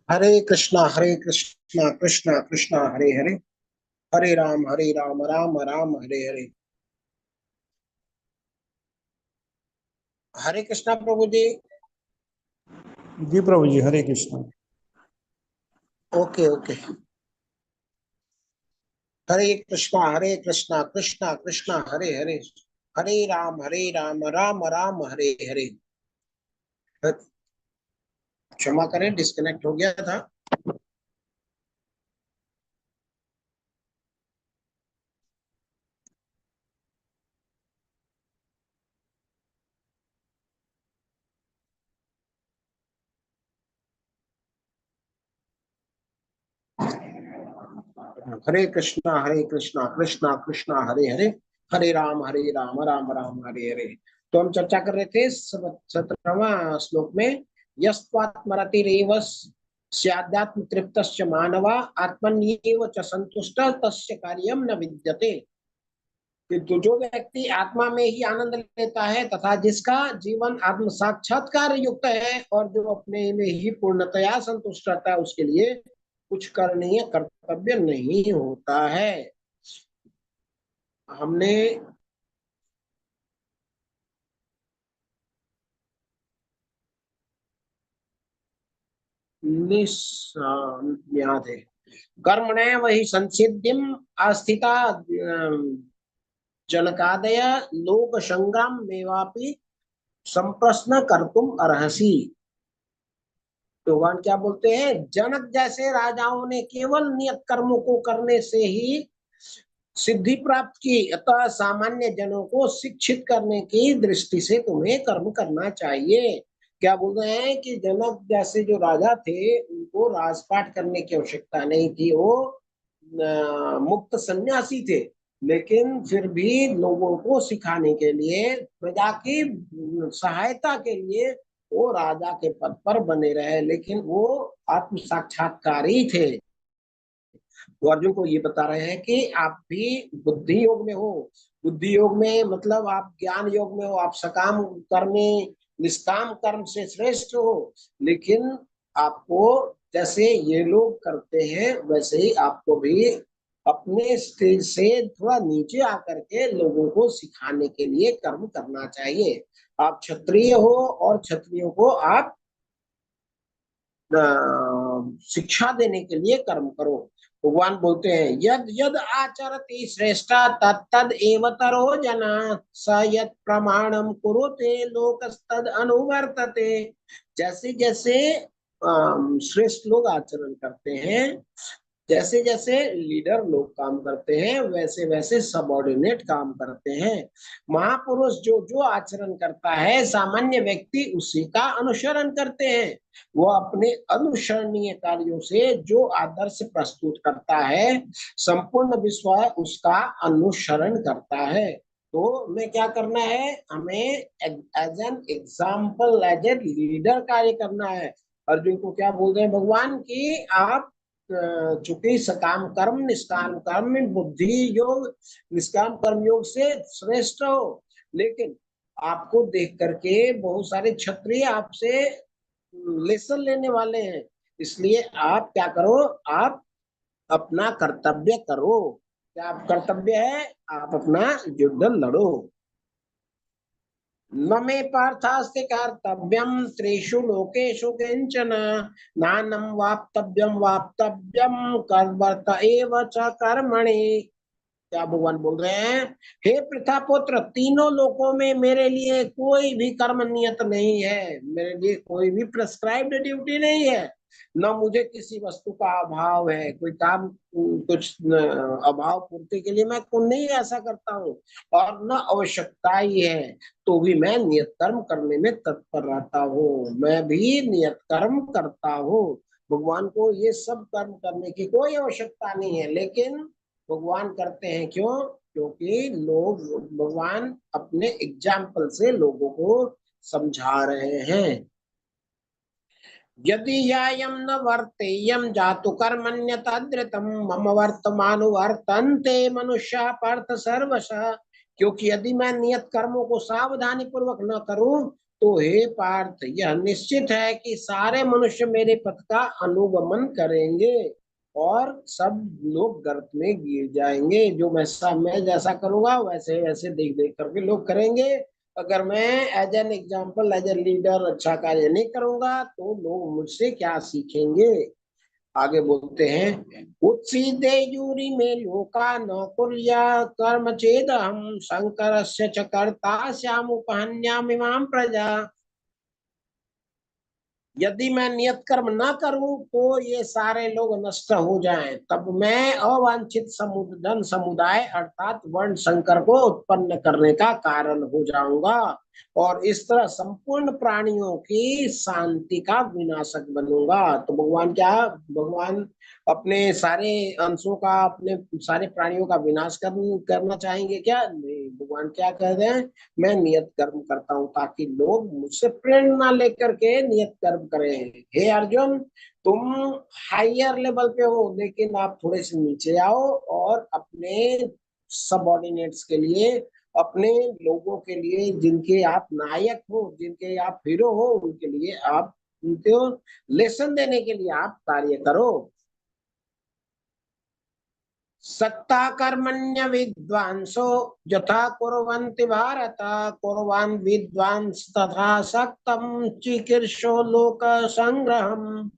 हरे कृष्णा कृष्णा कृष्णा हरे हरे, हरे राम राम राम हरे हरे। हरे कृष्णा प्रभु जी। जी प्रभु जी, हरे कृष्ण। Okay okay. हरे कृष्णा कृष्णा कृष्णा हरे हरे, हरे राम राम राम हरे हरे। क्षमा करें, डिस्कनेक्ट हो गया था। हरे कृष्णा कृष्णा कृष्णा हरे हरे, हरे राम राम राम हरे हरे। तो हम चर्चा कर रहे थे 17वां श्लोक में, यस्त्वात्मरतिरेव स्याद्यात्म तृप्तस्य मानवा आत्मन्येव च संतुष्टः तस्य कार्यं न विद्यते। कि जो व्यक्ति आत्मा में ही आनंद लेता है तथा जिसका जीवन आत्म साक्षात्कार युक्त है और जो अपने में ही पूर्णतया संतुष्ट रहता है, उसके लिए कुछ करणीय कर्तव्य नहीं होता है। हमने याद है, कर्मणे वही संसिद्धिम अस्थिता जनकादय लोक संग्राम मेवापि संप्रश्न कर्तुम अर्हसि। तो भगवान क्या बोलते हैं, जनक जैसे राजाओं ने केवल नियत कर्मों को करने से ही सिद्धि प्राप्त की, अतः सामान्य जनों को शिक्षित करने की दृष्टि से तुम्हें कर्म करना चाहिए। क्या बोल रहे हैं कि जनक जैसे जो राजा थे उनको राजपाट करने की आवश्यकता नहीं थी, वो मुक्त सन्यासी थे, लेकिन फिर भी लोगों को सिखाने के लिए, प्रजा की सहायता के लिए वो राजा के पद पर बने रहे, लेकिन वो आत्म साक्षात्कारी थे। तो अर्जुन को ये बता रहे हैं कि आप भी बुद्धि योग में हो। बुद्धि योग में मतलब आप ज्ञान योग में हो, आप सकाम कर्मी निष्काम कर्म से श्रेष्ठ हो, लेकिन आपको जैसे ये लोग करते हैं वैसे ही आपको भी अपने स्टेज से थोड़ा नीचे आकर के लोगों को सिखाने के लिए कर्म करना चाहिए। आप क्षत्रिय हो और क्षत्रियों को आप शिक्षा देने के लिए कर्म करो। भगवान बोलते हैं यद यद आचरति श्रेष्ठा तत्तद एवतरो जना स यत् प्रमाणम कुरुते लोकस्तद अनुवर्तते। जैसे जैसे श्रेष्ठ लोग आचरण करते हैं, जैसे जैसे लीडर लोग काम करते हैं, वैसे वैसे सबऑर्डिनेट काम करते हैं। महापुरुष जो जो आचरण करता है सामान्य व्यक्ति उसी का अनुसरण करते हैं। वो अपने अनुसरणीय कार्यों से जो आदर्श प्रस्तुत करता है संपूर्ण विश्व उसका अनुसरण करता है। तो हमें क्या करना है, हमें as an example as a leader कार्य करना है। अर्जुन को क्या बोल रहे हैं भगवान की आप चूंकि सकाम कर्म निष्काम कर्म बुद्धि योग निष्काम कर्म योग से श्रेष्ठ हो, लेकिन आपको देख करके बहुत सारे क्षत्रिय आपसे लेसन लेने वाले हैं, इसलिए आप क्या करो, आप अपना कर्तव्य करो। क्या आप कर्तव्य है, आप अपना युद्ध लड़ो। न मे पार्थास्ति कर्तव्यम त्रिषु लोकेषु किंचन नानं वाप्तव्यम कर्मर्थ एव च कर्मणि। क्या भगवान बोल रहे हैं, हे पृथा पुत्र तीनों लोकों में मेरे लिए कोई भी कर्म नियत नहीं है, मेरे लिए कोई भी प्रेस्क्राइब्ड ड्यूटी नहीं है, न मुझे किसी वस्तु का अभाव है, कोई काम कुछ अभाव पूर्ति के लिए मैं नहीं ऐसा करता हूँ, और न आवश्यकता ही है, तो भी मैं नियत कर्म करने में तत्पर रहता हूँ, मैं भी नियत कर्म करता हूँ। भगवान को ये सब कर्म करने की कोई आवश्यकता नहीं है, लेकिन भगवान करते हैं क्यों, क्योंकि लोग भगवान अपने एग्जाम्पल से लोगों को समझा रहे हैं। यदि यायम न वर्तेयम जातु कर्मण्यतद्रितम मम वर्तमानुवर्तन्ते मनुष्य पार्थ सर्वशः। क्योंकि यदि मैं नियत कर्मों को सावधानी पूर्वक न करूं तो हे पार्थ यह निश्चित है कि सारे मनुष्य मेरे पथ का अनुगमन करेंगे और सब लोग गर्त में गिर जाएंगे। जो मैं जैसा करूंगा वैसे वैसे देख देख करके लोग करेंगे। अगर मैं as an example as a leader अच्छा कार्य नहीं करूंगा तो लोग मुझसे क्या सीखेंगे। आगे बोलते हैं उत्सीदे यूरी में लोका न कुर्या कर्म चेद हम शंकर से च कर्ता श्याम उपहन्यामिमां प्रजा। यदि मैं नियत कर्म ना करूं तो ये सारे लोग नष्ट हो जाएं, तब मैं अवांछित धन समुदाय अर्थात वर्ण संकर को उत्पन्न करने का कारण हो जाऊंगा और इस तरह संपूर्ण प्राणियों की शांति का विनाशक बनूंगा। तो भगवान क्या, भगवान अपने सारे अंशों का, अपने सारे प्राणियों का विनाश करना चाहेंगे क्या? नहीं, भगवान क्या कह रहे हैं, मैं नियत कर्म करता हूँ ताकि लोग मुझसे प्रेरणा लेकर के नियत कर्म करें। हे अर्जुन तुम हायर लेवल पे हो, लेकिन आप थोड़े से नीचे आओ और अपने सबऑर्डिनेट्स के लिए, अपने लोगों के लिए जिनके आप नायक हो, जिनके आप हीरो हो, उनके लिए आप उनको लेसन देने के लिए आप कार्य करो। सत्ता कर्मण्य विद्वांसो यथा कुर्वन्ति भारत कुर्वान् विद्वांस तथा सक्तम चिकीर्षो लोक संग्रहम।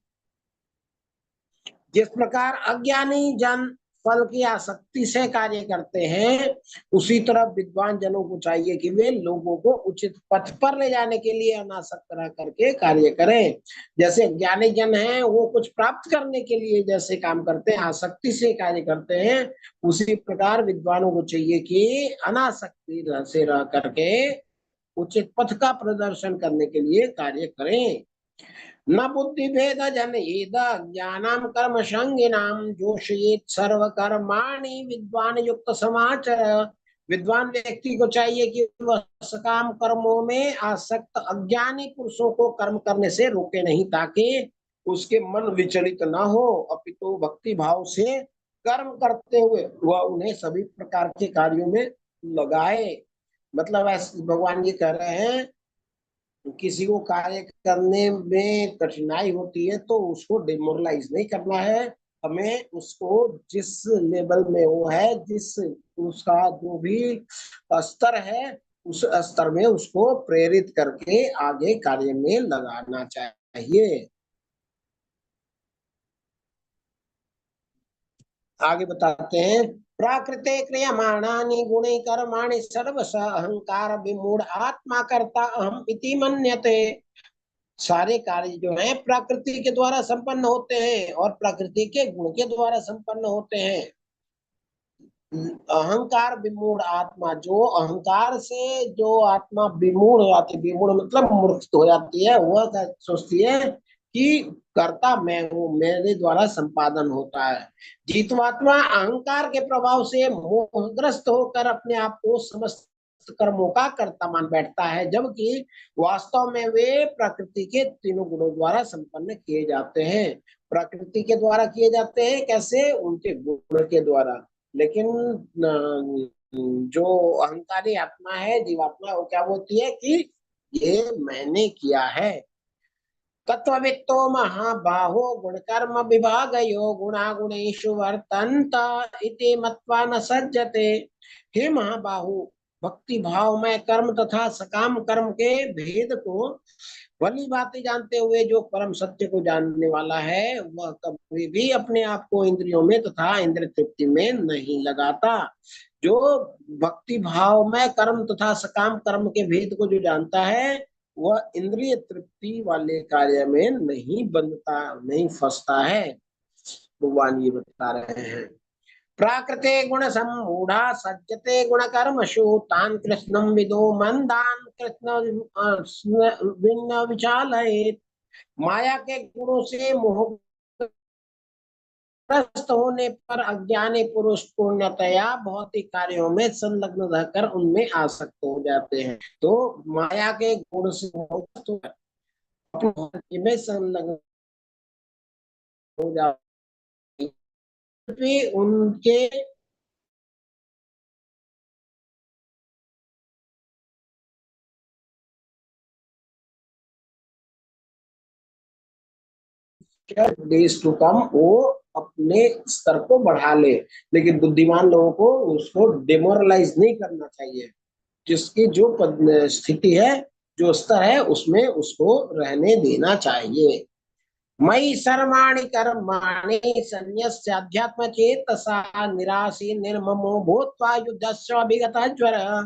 जिस प्रकार अज्ञानी जन फल की आसक्ति से कार्य करते हैं, उसी तरह विद्वान जनों को चाहिए कि वे लोगों को उचित पथ पर ले जाने के लिए अनासक्त रह करके कार्य करें। जैसे ज्ञानी जन हैं वो कुछ प्राप्त करने के लिए जैसे काम करते हैं, आसक्ति से कार्य करते हैं, उसी प्रकार विद्वानों को चाहिए कि अनासक्ति से रह करके उचित पथ का प्रदर्शन करने के लिए कार्य करें। न बुद्धि भेद जनेद ज्ञानाम कर्म संगिनाम जोशयेत सर्व कर्माणि विद्वान युक्त समाचर। विद्वान व्यक्ति को चाहिए कि वह सकाम कर्मों में आसक्त अज्ञानी पुरुषों को कर्म करने से रोके नहीं, ताकि उसके मन विचलित न हो, अपितु भक्ति भाव से कर्म करते हुए वह उन्हें सभी प्रकार के कार्यों में लगाए। मतलब ऐसे भगवान ये कह रहे हैं, किसी को कार्य करने में कठिनाई होती है तो उसको डिमोरलाइज नहीं करना है, हमें उसको जिस लेवल में वो है, जिस उसका जो भी स्तर है उस स्तर में उसको प्रेरित करके आगे कार्य में लगाना चाहिए। आगे बताते हैं, प्राकृते क्रियमाणानि गुणे कर्माणि सर्वश अहंकार विमूढ़ आत्मा कर्ता अहम इति मन्यते। सारे कार्य जो हैं प्रकृति के द्वारा संपन्न होते हैं और प्रकृति के गुण के द्वारा संपन्न होते हैं। अहंकार विमूढ़ आत्मा, जो अहंकार से जो आत्मा विमूढ़ हो जाती है, विमूढ़ मतलब मूर्ख हो जाती है, वह सोचती है कि कर्ता मैं हूँ, मेरे द्वारा संपादन होता है। जीवात्मा अहंकार के प्रभाव से मोहग्रस्त होकर अपने आप को समस्त कर्मों का कर्ता मान बैठता है, जबकि वास्तव में वे प्रकृति के तीनों गुणों द्वारा संपन्न किए जाते हैं। प्रकृति के द्वारा किए जाते हैं कैसे? उनके गुण के द्वारा। लेकिन जो अहंकारी आत्मा है, जीवात्मा, वो क्या बोलती है कि ये मैंने किया है। तत्ववित्तो महाबाहो गुणकर्म विभागयो गुणागुणेषु वर्तन्त इति मत्वा न सज्जते। हे महाबाहु, भक्ति भाव में कर्म तथा सकाम कर्म के भेद को भली बातें जानते हुए जो परम सत्य को जानने वाला है, वह कभी भी अपने आप को इंद्रियों में तथा इंद्रिय तृप्ति में नहीं लगाता। जो भक्ति भाव में कर्म तथा सकाम कर्म के भेद को जो जानता है, वह इंद्रिय तृप्ति वाले कार्य में नहीं बंधता, नहीं फंसता है। भगवान ये बता रहे हैं, प्राकृते गुण सम्मूढ़ा सज्जते गुण कर्मशु तान कृष्णम विदो मंदान कृष्ण विन्न विचालयेत्। माया के गुणों से मोहग्रस्त होने पर अज्ञानी पुरुष पूर्णतया भौतिक कार्यों में संलग्न रहकर उनमें आसक्त हो जाते हैं। तो माया के गुण से मोहग्रस्त अपने में संलग्न हो जाते हैं, उनके डेज टू कम वो अपने स्तर को बढ़ा ले, लेकिन बुद्धिमान लोगों को उसको डिमोरलाइज नहीं करना चाहिए। जिसकी जो स्थिति है, जो स्तर है, उसमें उसको रहने देना चाहिए। मयि सर्वाणि कर्माणि सन्न्यस्य अध्यात्म चेतसा निराशी निर्ममो भूत्वा युद्धस्य अभिगतः ज्वरः।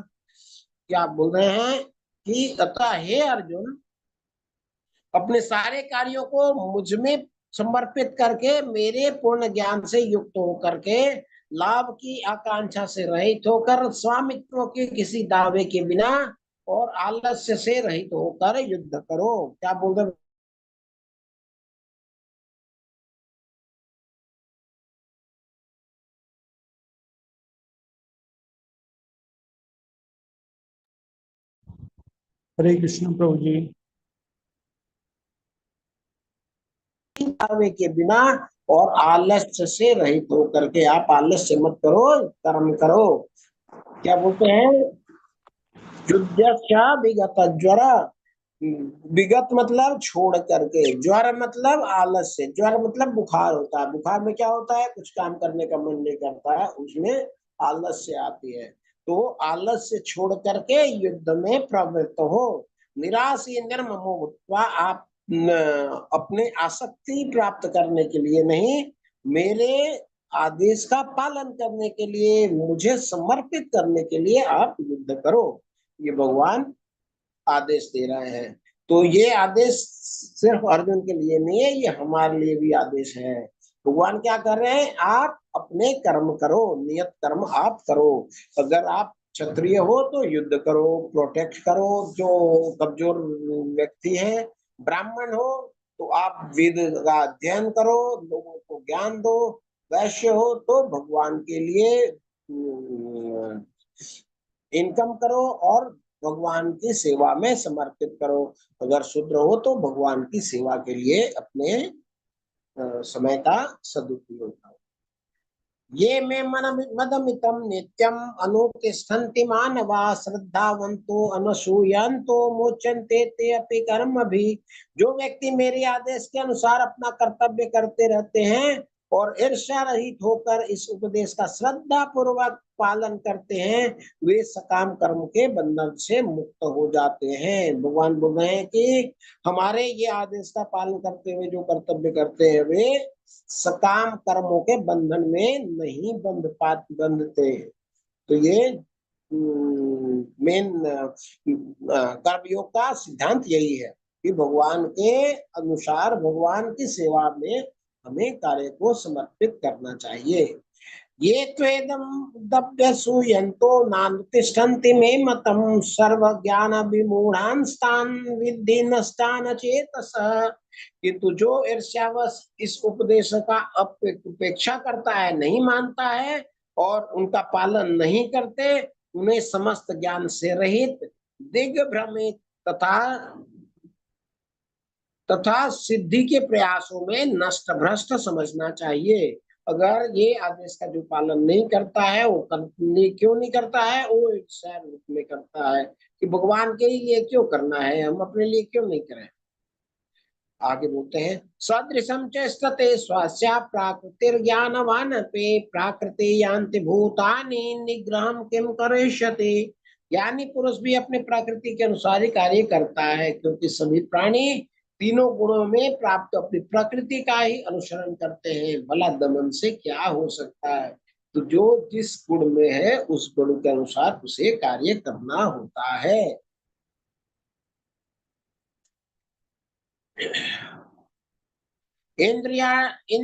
क्या बोल रहे हैं कि अतः हे अर्जुन, अपने सारे कार्यों को मुझ में समर्पित करके मेरे पूर्ण ज्ञान से युक्त होकर के लाभ की आकांक्षा से रहित होकर स्वामित्व के किसी दावे के बिना और आलस्य से रहित होकर युद्ध करो। क्या बोल रहे? हरे कृष्ण प्रभु जी। दावे के बिना और आलस्य से रहित होकर के, आप आलस्य मत करो, कर्म करो। क्या बोलते हैं? युद्धस्य विगत ज्वर। विगत मतलब छोड़ करके, ज्वर मतलब आलस्य, ज्वर मतलब बुखार होता है। बुखार में क्या होता है? कुछ काम करने का मन नहीं करता है, उसमें आलस्य आती है। तो आलस्य छोड़ करके युद्ध में प्रवृत्त हो। निराशी निर्ममो भूत्वा, आप अपने आसक्ति प्राप्त करने के लिए नहीं, मेरे आदेश का पालन करने के लिए, मुझे समर्पित करने के लिए आप युद्ध करो। ये भगवान आदेश दे रहे हैं। तो ये आदेश सिर्फ अर्जुन के लिए नहीं है, ये हमारे लिए भी आदेश है। भगवान क्या कर रहे हैं? आप अपने कर्म करो, नियत कर्म आप करो। अगर आप क्षत्रिय हो तो युद्ध करो, प्रोटेक्ट करो जो कमजोर व्यक्ति है। ब्राह्मण हो तो आप वेद का अध्ययन करो, लोगों को ज्ञान दो। वैश्य हो तो भगवान के लिए इनकम करो और भगवान की सेवा में समर्पित करो। अगर शूद्र हो तो भगवान की सेवा के लिए अपने समय का सदुपयोग करो। ये मे मदमितम नित्यम अनुतिष्ठन्ति मानवा श्रद्धावंतो अनसूयन्तो मोचन्ते ते अपि कर्म भी। जो व्यक्ति मेरे आदेश के अनुसार अपना कर्तव्य करते रहते हैं और ईर्ष्या रहित होकर इस उपदेश का श्रद्धा पूर्वक पालन करते हैं, वे सकाम कर्म के बंधन से मुक्त हो जाते हैं। भगवान बोल रहे हैं कि हमारे ये आदेश का पालन करते हुए जो कर्तव्य करते हैं वे सकाम कर्मों के बंधन में नहीं बंधते। तो ये मेन कर्मयोग का सिद्धांत यही है कि भगवान के अनुसार भगवान की सेवा में हमें कार्य को समर्पित करना चाहिए। ये त्वेदम दप्यसूयन्तो नानुतिष्ठन्ति मे मतम सर्व ज्ञान विमूढ़ांस्तान विद्धि नष्टान चेतसः। किंतु जो ईर्ष्यावश इस उपदेश का उपेक्षा करता है, नहीं मानता है और उनका पालन नहीं करते, उन्हें समस्त ज्ञान से रहित, दिग्भ्रमित तथा सिद्धि के प्रयासों में नष्ट भ्रष्ट समझना चाहिए। अगर ये आदेश का जो पालन नहीं करता है, वो क्यों नहीं करता है? वो ईर्ष्या रूप में करता है कि भगवान के लिए क्यों करना है, हम अपने लिए क्यों नहीं करें। आगे बोलते हैं, सदृशम च स्थिते स्वस्या प्राकृतिर्ज्ञानवान् पे प्राकृते यान्ति भूतानि निग्रहं किम करिष्यति। ज्ञानी पुरुष भी अपने प्रकृति के अनुसार ही कार्य करता है, क्योंकि सभी प्राणी तीनों गुणों में प्राप्त अपनी प्रकृति का ही अनुसरण करते हैं। भला दमन से क्या हो सकता है? तो जो जिस गुण में है उस गुण के अनुसार उसे कार्य करना होता है। इंद्रियार्थेऽर्थे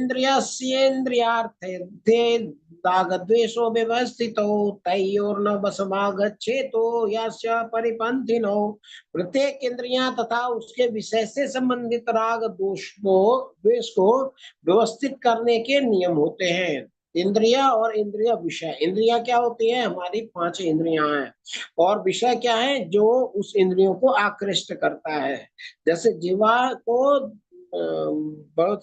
रागद्वेषो व्यवस्थितो तयोर्न वशमागच्छेतो यस्य परिपन्थिनो। प्रत्येक इंद्रियां तथा उसके विषय से संबंधित राग द्वेष को व्यवस्थित करने के नियम होते हैं। इंद्रिया और इंद्रिय विषय। इंद्रिया क्या होती है? हमारी 5 इंद्रियां हैं। और विषय क्या है? जो उस इंद्रियों को आकृष्ट करता है। जैसे जीवा को बहुत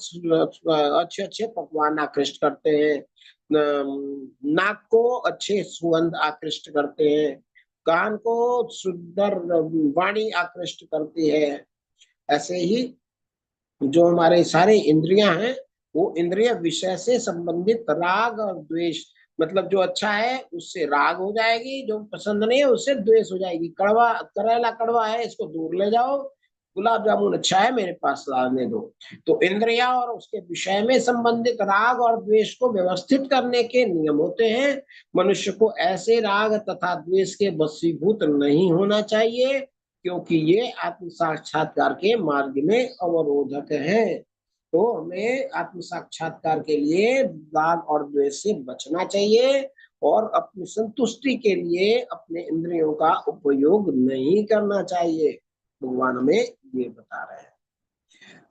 अच्छे अच्छे पकवान आकृष्ट करते हैं, नाक को अच्छे सुगंध आकृष्ट करते हैं, कान को सुंदर वाणी आकृष्ट करती है। ऐसे ही जो हमारे सारे इंद्रियां हैं वो इंद्रिय विषय से संबंधित राग और द्वेष, मतलब जो अच्छा है उससे राग हो जाएगी, जो पसंद नहीं है उससे द्वेष हो जाएगी। कड़वा करेला कड़वा है, इसको दूर ले जाओ, गुलाब जामुन अच्छा है मेरे पास लाने दो। तो इंद्रिया और उसके विषय में संबंधित राग और द्वेष को व्यवस्थित करने के नियम होते हैं। मनुष्य को ऐसे राग तथा द्वेष के वशीभूत नहीं होना चाहिए, क्योंकि ये आत्म साक्षात्कार के मार्ग में अवरोधक है। तो हमें आत्म साक्षात्कार के लिए राग और द्वेष से बचना चाहिए और अपनी संतुष्टि के लिए अपने इंद्रियों का उपयोग नहीं करना चाहिए। भगवान हमें ये बता रहे हैं।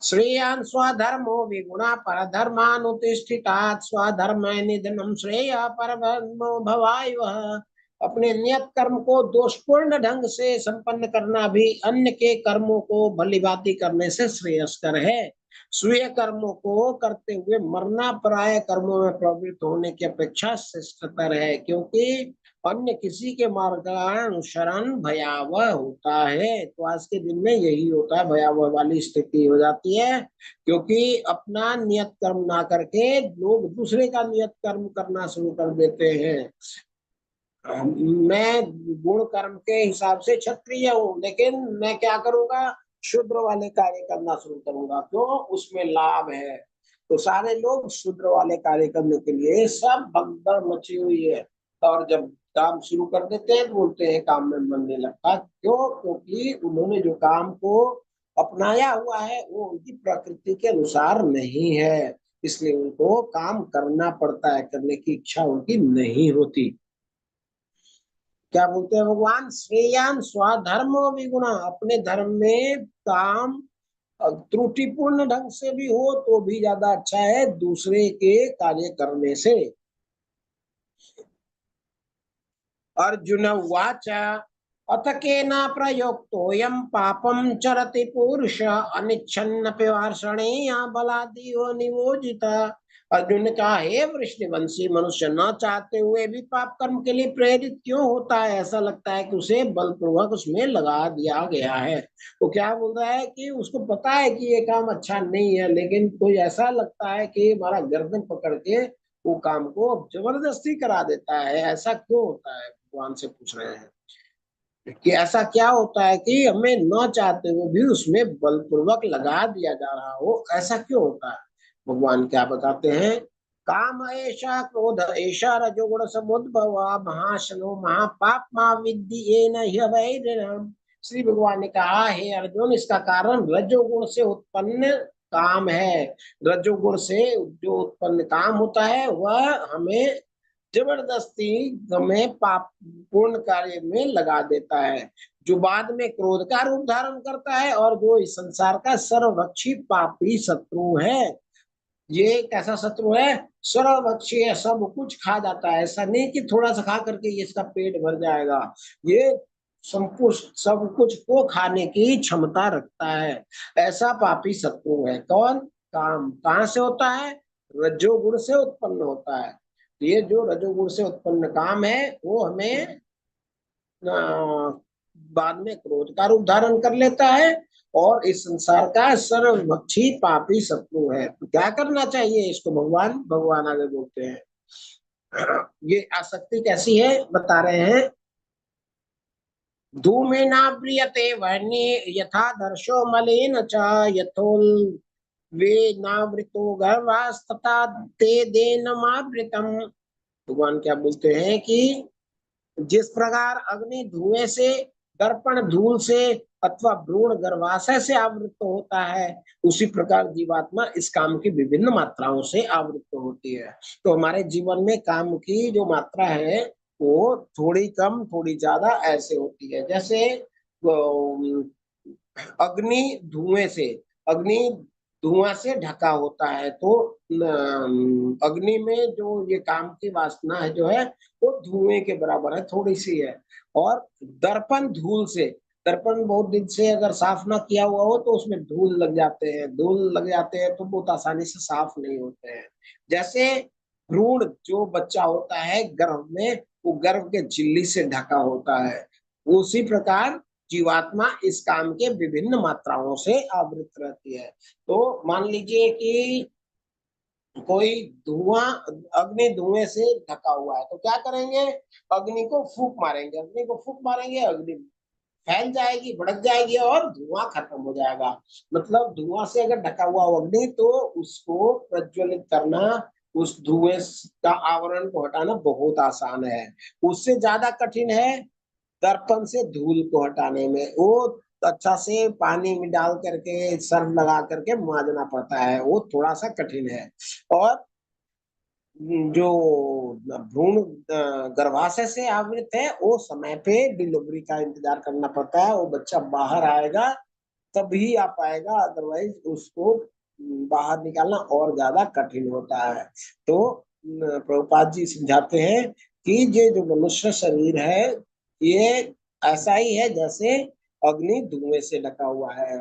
श्रेयान् स्वधर्मो विगुणा परधर्मानुतिष्ठितात् स्वधर्म निधनम श्रेय परधर्मो भवायः। अपने नियत कर्म को दोषपूर्ण ढंग से संपन्न करना भी अन्य के कर्मों को भलीभांति करने से श्रेयस्कर है। स्वयं कर्मों को करते हुए मरना पराये कर्मों में प्रवृत्त होने की अपेक्षा श्रेष्ठतर है, क्योंकि अन्य किसी के मार्ग का अनुसरण भयावह होता है। तो आज के दिन में यही होता है, भयावह वाली स्थिति हो जाती है, क्योंकि अपना नियत कर्म ना करके लोग दूसरे का नियत कर्म करना शुरू कर देते हैं। मैं गुण कर्म के हिसाब से क्षत्रिय हूँ, लेकिन मैं क्या करूंगा? शूद्र वाले कार्य करना शुरू करूंगा। क्यों? उसमें लाभ है। तो सारे लोग शूद्र वाले कार्य करने के लिए सब भगदड़ मची हुई है, और जब काम शुरू कर देते हैं तो बोलते हैं काम में मन नहीं लगता। क्यों? क्योंकि उन्होंने जो काम को अपनाया हुआ है वो उनकी प्रकृति के अनुसार नहीं है, इसलिए उनको काम करना पड़ता है, करने की इच्छा उनकी नहीं होती। क्या बोलते हैं भगवान? श्रेयान स्वधर्म विगुणा। अपने धर्म में काम त्रुटिपूर्ण ढंग से भी हो तो भी ज्यादा अच्छा है दूसरे के कार्य करने से। अर्जुन उवाच अथ केन प्रयुक्तोऽयं पापं चरति पुरुष अनिच्छन्नपि वार्ष्णेय बलादिव नियोजितः। अर्जुन ने कहा, हे वृषणवंशी, मनुष्य न चाहते हुए भी पाप कर्म के लिए प्रेरित क्यों होता है? ऐसा लगता है कि उसे बलपूर्वक उसमें लगा दिया गया है। वो क्या बोल रहा है कि उसको पता है कि ये काम अच्छा नहीं है, लेकिन कोई ऐसा लगता है कि हमारा गर्दन पकड़ के वो काम को जबरदस्ती करा देता है। ऐसा क्यों होता है? भगवान से पूछ रहे हैं कि ऐसा क्या होता है कि हमें न चाहते हुए भी उसमें बलपूर्वक लगा दिया जा रहा हो, ऐसा क्यों होता है? भगवान क्या बताते हैं, काम ऐसा, क्रोध ऐसा, रजोगुण समुद्भव, महाशनो महापाप महाविद्धि येन ह्यवैरिणम्। श्री भगवान ने कहा, हे अर्जुन, इसका कारण रजोगुण से उत्पन्न काम है। रजोगुण से जो उत्पन्न काम होता है वह हमें जबरदस्ती हमें पाप पूर्ण कार्य में लगा देता है, जो बाद में क्रोध का रूप धारण करता है और जो इस संसार का सर्वभक्षी पापी शत्रु है। ये कैसा शत्रु है? सर्वभक्षी है, सब कुछ खा जाता है। ऐसा नहीं कि थोड़ा सा खा करके ये इसका पेट भर जाएगा, ये सब कुछ को खाने की क्षमता रखता है। ऐसा पापी शत्रु है कौन? काम। कहाँ से होता है? रजोगुण से उत्पन्न होता है। ये जो रजोगुण से उत्पन्न काम है वो हमें बाद में क्रोध का रूप धारण कर लेता है और इस संसार का सर्वभक्षी पापी शत्रु है। तो क्या करना चाहिए इसको? भगवान आगे बोलते हैं। ये आसक्ति कैसी है बता रहे हैं, धूमेना प्रियते वर्णे यथा दर्शो मलेन च, यथोल वे नावृतो गर्भास्तथा ते देनमावृतम। भगवान क्या बोलते हैं कि जिस प्रकार अग्नि धुएं से, दर्पण धूल से अथवा भ्रूण गर्भाशय से आवृत होता है, उसी प्रकार जीवात्मा इस काम की विभिन्न मात्राओं से आवृत होती है। तो हमारे जीवन में काम की जो मात्रा है वो थोड़ी कम थोड़ी ज्यादा ऐसे होती है। जैसे अग्नि धुएं से, अग्नि धुआं से ढका होता है, तो अग्नि में जो ये काम की वासना है जो है वो धुएं के बराबर है, थोड़ी सी है। और दर्पण धूल से, दर्पण बहुत दिन से अगर साफ ना किया हुआ हो तो उसमें धूल लग जाते हैं, धूल लग जाते हैं तो बहुत आसानी से साफ नहीं होते हैं। जैसे भ्रूण, जो बच्चा होता है गर्भ में, वो गर्भ के झिल्ली से ढका होता है, उसी प्रकार जीवात्मा इस काम के विभिन्न मात्राओं से आवृत रहती है। तो मान लीजिए कि कोई धुआं, अग्नि धुएं से ढका हुआ है, तो क्या करेंगे? अग्नि को फूंक मारेंगे, अग्नि को फूंक मारेंगे, अग्नि फैल जाएगी, भड़क जाएगी और धुआं खत्म हो जाएगा। मतलब धुआं से अगर ढका हुआ अग्नि तो उसको प्रज्वलित करना, उस धुएं का आवरण को हटाना बहुत आसान है। उससे ज्यादा कठिन है दर्पण से धूल को हटाने में। वो अच्छा से पानी में डाल करके, सर्फ लगा करके मांजना पड़ता है, वो थोड़ा सा कठिन है। और जो भ्रूण गर्भाशय से आवृत है, वो समय पे डिलीवरी का इंतजार करना पड़ता है। वो बच्चा बाहर आएगा तभी आ पाएगा, अदरवाइज उसको बाहर निकालना और ज्यादा कठिन होता है। तो प्रभुपाद जी समझाते हैं कि ये जो मनुष्य शरीर है ये ऐसा ही है जैसे अग्नि धुएं से ढका हुआ है।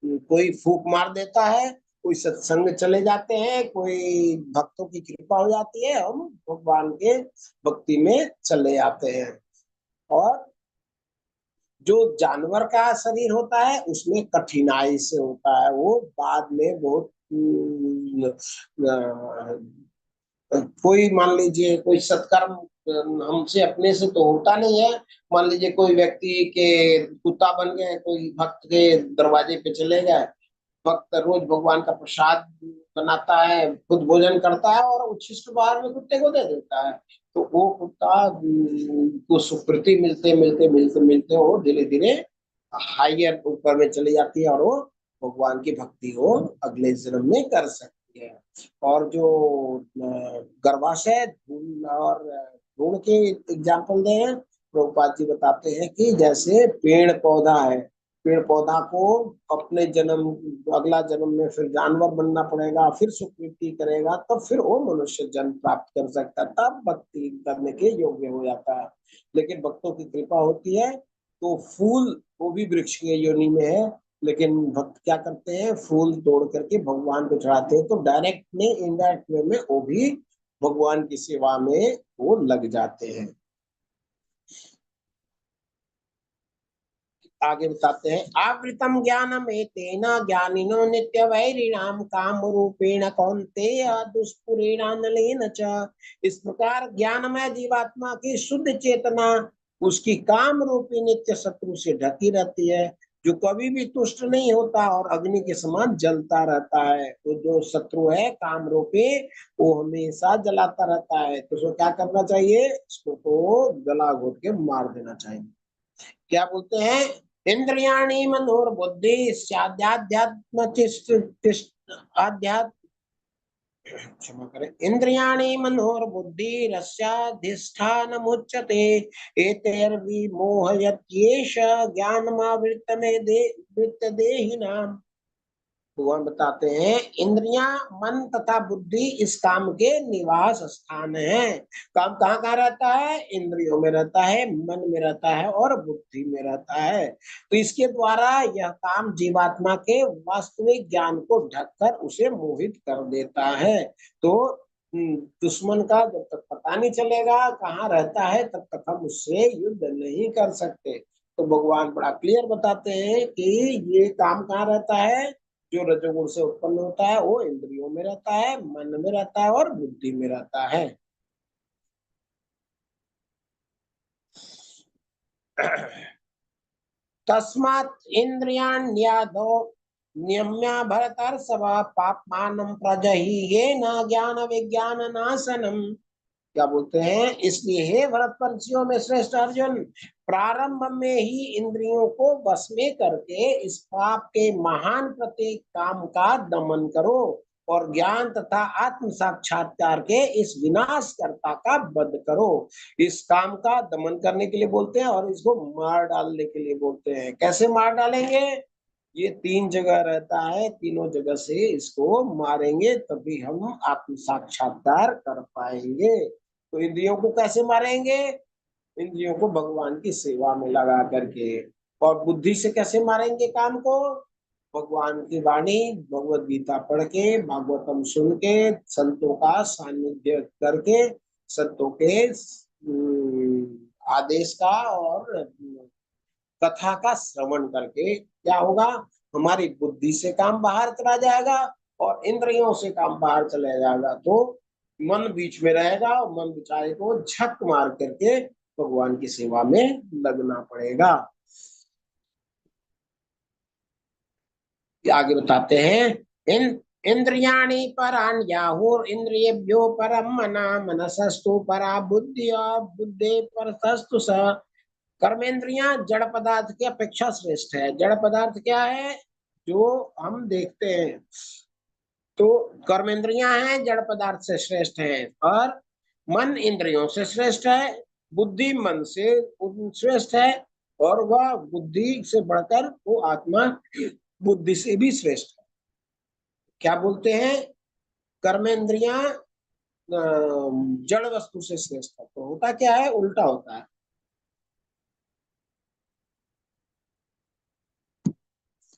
कोई फूंक मार देता है, कोई सत्संग चले जाते हैं, कोई भक्तों की कृपा हो जाती है, हम भगवान के भक्ति में चले जाते हैं। और जो जानवर का शरीर होता है उसमें कठिनाई से होता है, वो बाद में बहुत कोई मान लीजिए कोई सत्कर्म हमसे अपने से तो होता नहीं है। मान लीजिए कोई व्यक्ति के कुत्ता बन गए, कोई भक्त के दरवाजे पे चले गए, भक्त रोज भगवान का प्रसाद बनाता है, खुद भोजन करता है और उच्छिष्ट बाहर में कुत्ते को दे देता है, तो वो कुत्ता को सुकृति मिलते मिलते मिलते मिलते वो धीरे धीरे हाइयर ऊपर में चली जाती है और वो भगवान की भक्ति वो अगले जन्म में कर सकती है। और जो गर्भाशय धूल और भ्रूण के एग्जाम्पल दे हैं, प्रभुपाद जी बताते हैं कि जैसे पेड़ पौधा है, पेड़ पौधा को अपने जन्म, अगला जन्म में फिर जानवर बनना पड़ेगा, फिर सुकृति करेगा, तब फिर वो मनुष्य जन्म प्राप्त कर सकता है, तब भक्ति करने के योग्य हो जाता है। लेकिन भक्तों की कृपा होती है तो फूल, वो भी वृक्ष की योनि में है, लेकिन भक्त क्या करते हैं, फूल तोड़ करके भगवान को चढ़ाते हैं, तो डायरेक्ट में इनडायरेक्ट वे में वो भी भगवान की सेवा में वो लग जाते हैं। आगे बताते हैं, आवृतम ज्ञानम एतेन ज्ञानिनो नित्य वैरिणाम काम रूपेण कौन्तेय दुष्पुरेणानलेन च। इस प्रकार ज्ञानमय जीवात्मा की शुद्ध चेतना उसकी काम रूपी नित्य शत्रु से ढकी रहती है, जो कभी भी तुष्ट नहीं होता और अग्नि के समान जलता रहता है। तो जो शत्रु है काम रूपी, वो हमेशा जलाता रहता है, तो उसको क्या करना चाहिए, इसको तो गला घोट के मार देना चाहिए। क्या बोलते हैं, इंद्रियाणी मनोर्बुद्धि आध्यात्म आध्यात्म क्षमा करें, इंद्रियाणी मनोर्बुद्धि रस्याधिष्ठानमुच्यते एतैर्विमोहयत्येष ज्ञानमावृत्तमे वृत्तदेहिनाम्। भगवान बताते हैं, इंद्रियां, मन तथा बुद्धि इस काम के निवास स्थान है। काम कहाँ कहाँ रहता है, इंद्रियों में रहता है, मन में रहता है और बुद्धि में रहता है। तो इसके द्वारा यह काम जीवात्मा के वास्तविक ज्ञान को ढककर उसे मोहित कर देता है। तो दुश्मन का जब तक पता नहीं चलेगा कहाँ रहता है, तब तक हम उससे युद्ध नहीं कर सकते। तो भगवान बड़ा क्लियर बताते हैं कि ये काम कहाँ रहता है, जो रजोगुण से उत्पन्न होता है वो इंद्रियों में रहता है, मन में रहता है और बुद्धि में रहता है। तस्मात् इंद्रियाण्यादो नियम्य भरतर्षभ पापमानं प्रजहि न ज्ञान विज्ञान नाशनम। क्या बोलते हैं, इसलिए हे भरतवंशियों में श्रेष्ठ अर्जुन, प्रारंभ में ही इंद्रियों को वश में करके इस पाप के महान प्रत्येक काम का दमन करो और ज्ञान तथा आत्म साक्षात्कार के इस विनाशकर्ता का वध करो। इस काम का दमन करने के लिए बोलते हैं और इसको मार डालने के लिए बोलते हैं। कैसे मार डालेंगे, ये 3 जगह रहता है, तीनों जगह से इसको मारेंगे तभी हम आत्म साक्षात्कार कर पाएंगे। तो इंद्रियों को कैसे मारेंगे, इंद्रियों को भगवान की सेवा में लगा करके। और बुद्धि से कैसे मारेंगे काम को, भगवान की वाणी भगवत गीता पढ़ के, भागवतम सुन के, संतों का सानिध्य करके, संतों के आदेश का और कथा का श्रवण करके क्या होगा, हमारी बुद्धि से काम बाहर चला जाएगा और इंद्रियों से काम बाहर चला जाएगा। तो मन बीच में रहेगा और मन बेचारे को झक मार करके भगवान की सेवा में लगना पड़ेगा। आगे बताते हैं, इन इंद्रियाणि पराण्याहुर इंद्रियेभ्यो परम मना मनसस्तु परा बुद्धि बुद्धे परतस्तु स। कर्मेंद्रियां जड़ पदार्थ की अपेक्षा श्रेष्ठ है। जड़ पदार्थ क्या है, जो हम देखते हैं, तो कर्मेंद्रियां हैं जड़ पदार्थ से श्रेष्ठ है, और मन इंद्रियों से श्रेष्ठ है, बुद्धि मन से श्रेष्ठ है, और वह बुद्धि से बढ़कर वो आत्मा बुद्धि से भी श्रेष्ठ है। क्या बोलते हैं, कर्मेंद्रियां जड़ वस्तु से श्रेष्ठ है। तो होता क्या है, उल्टा होता है।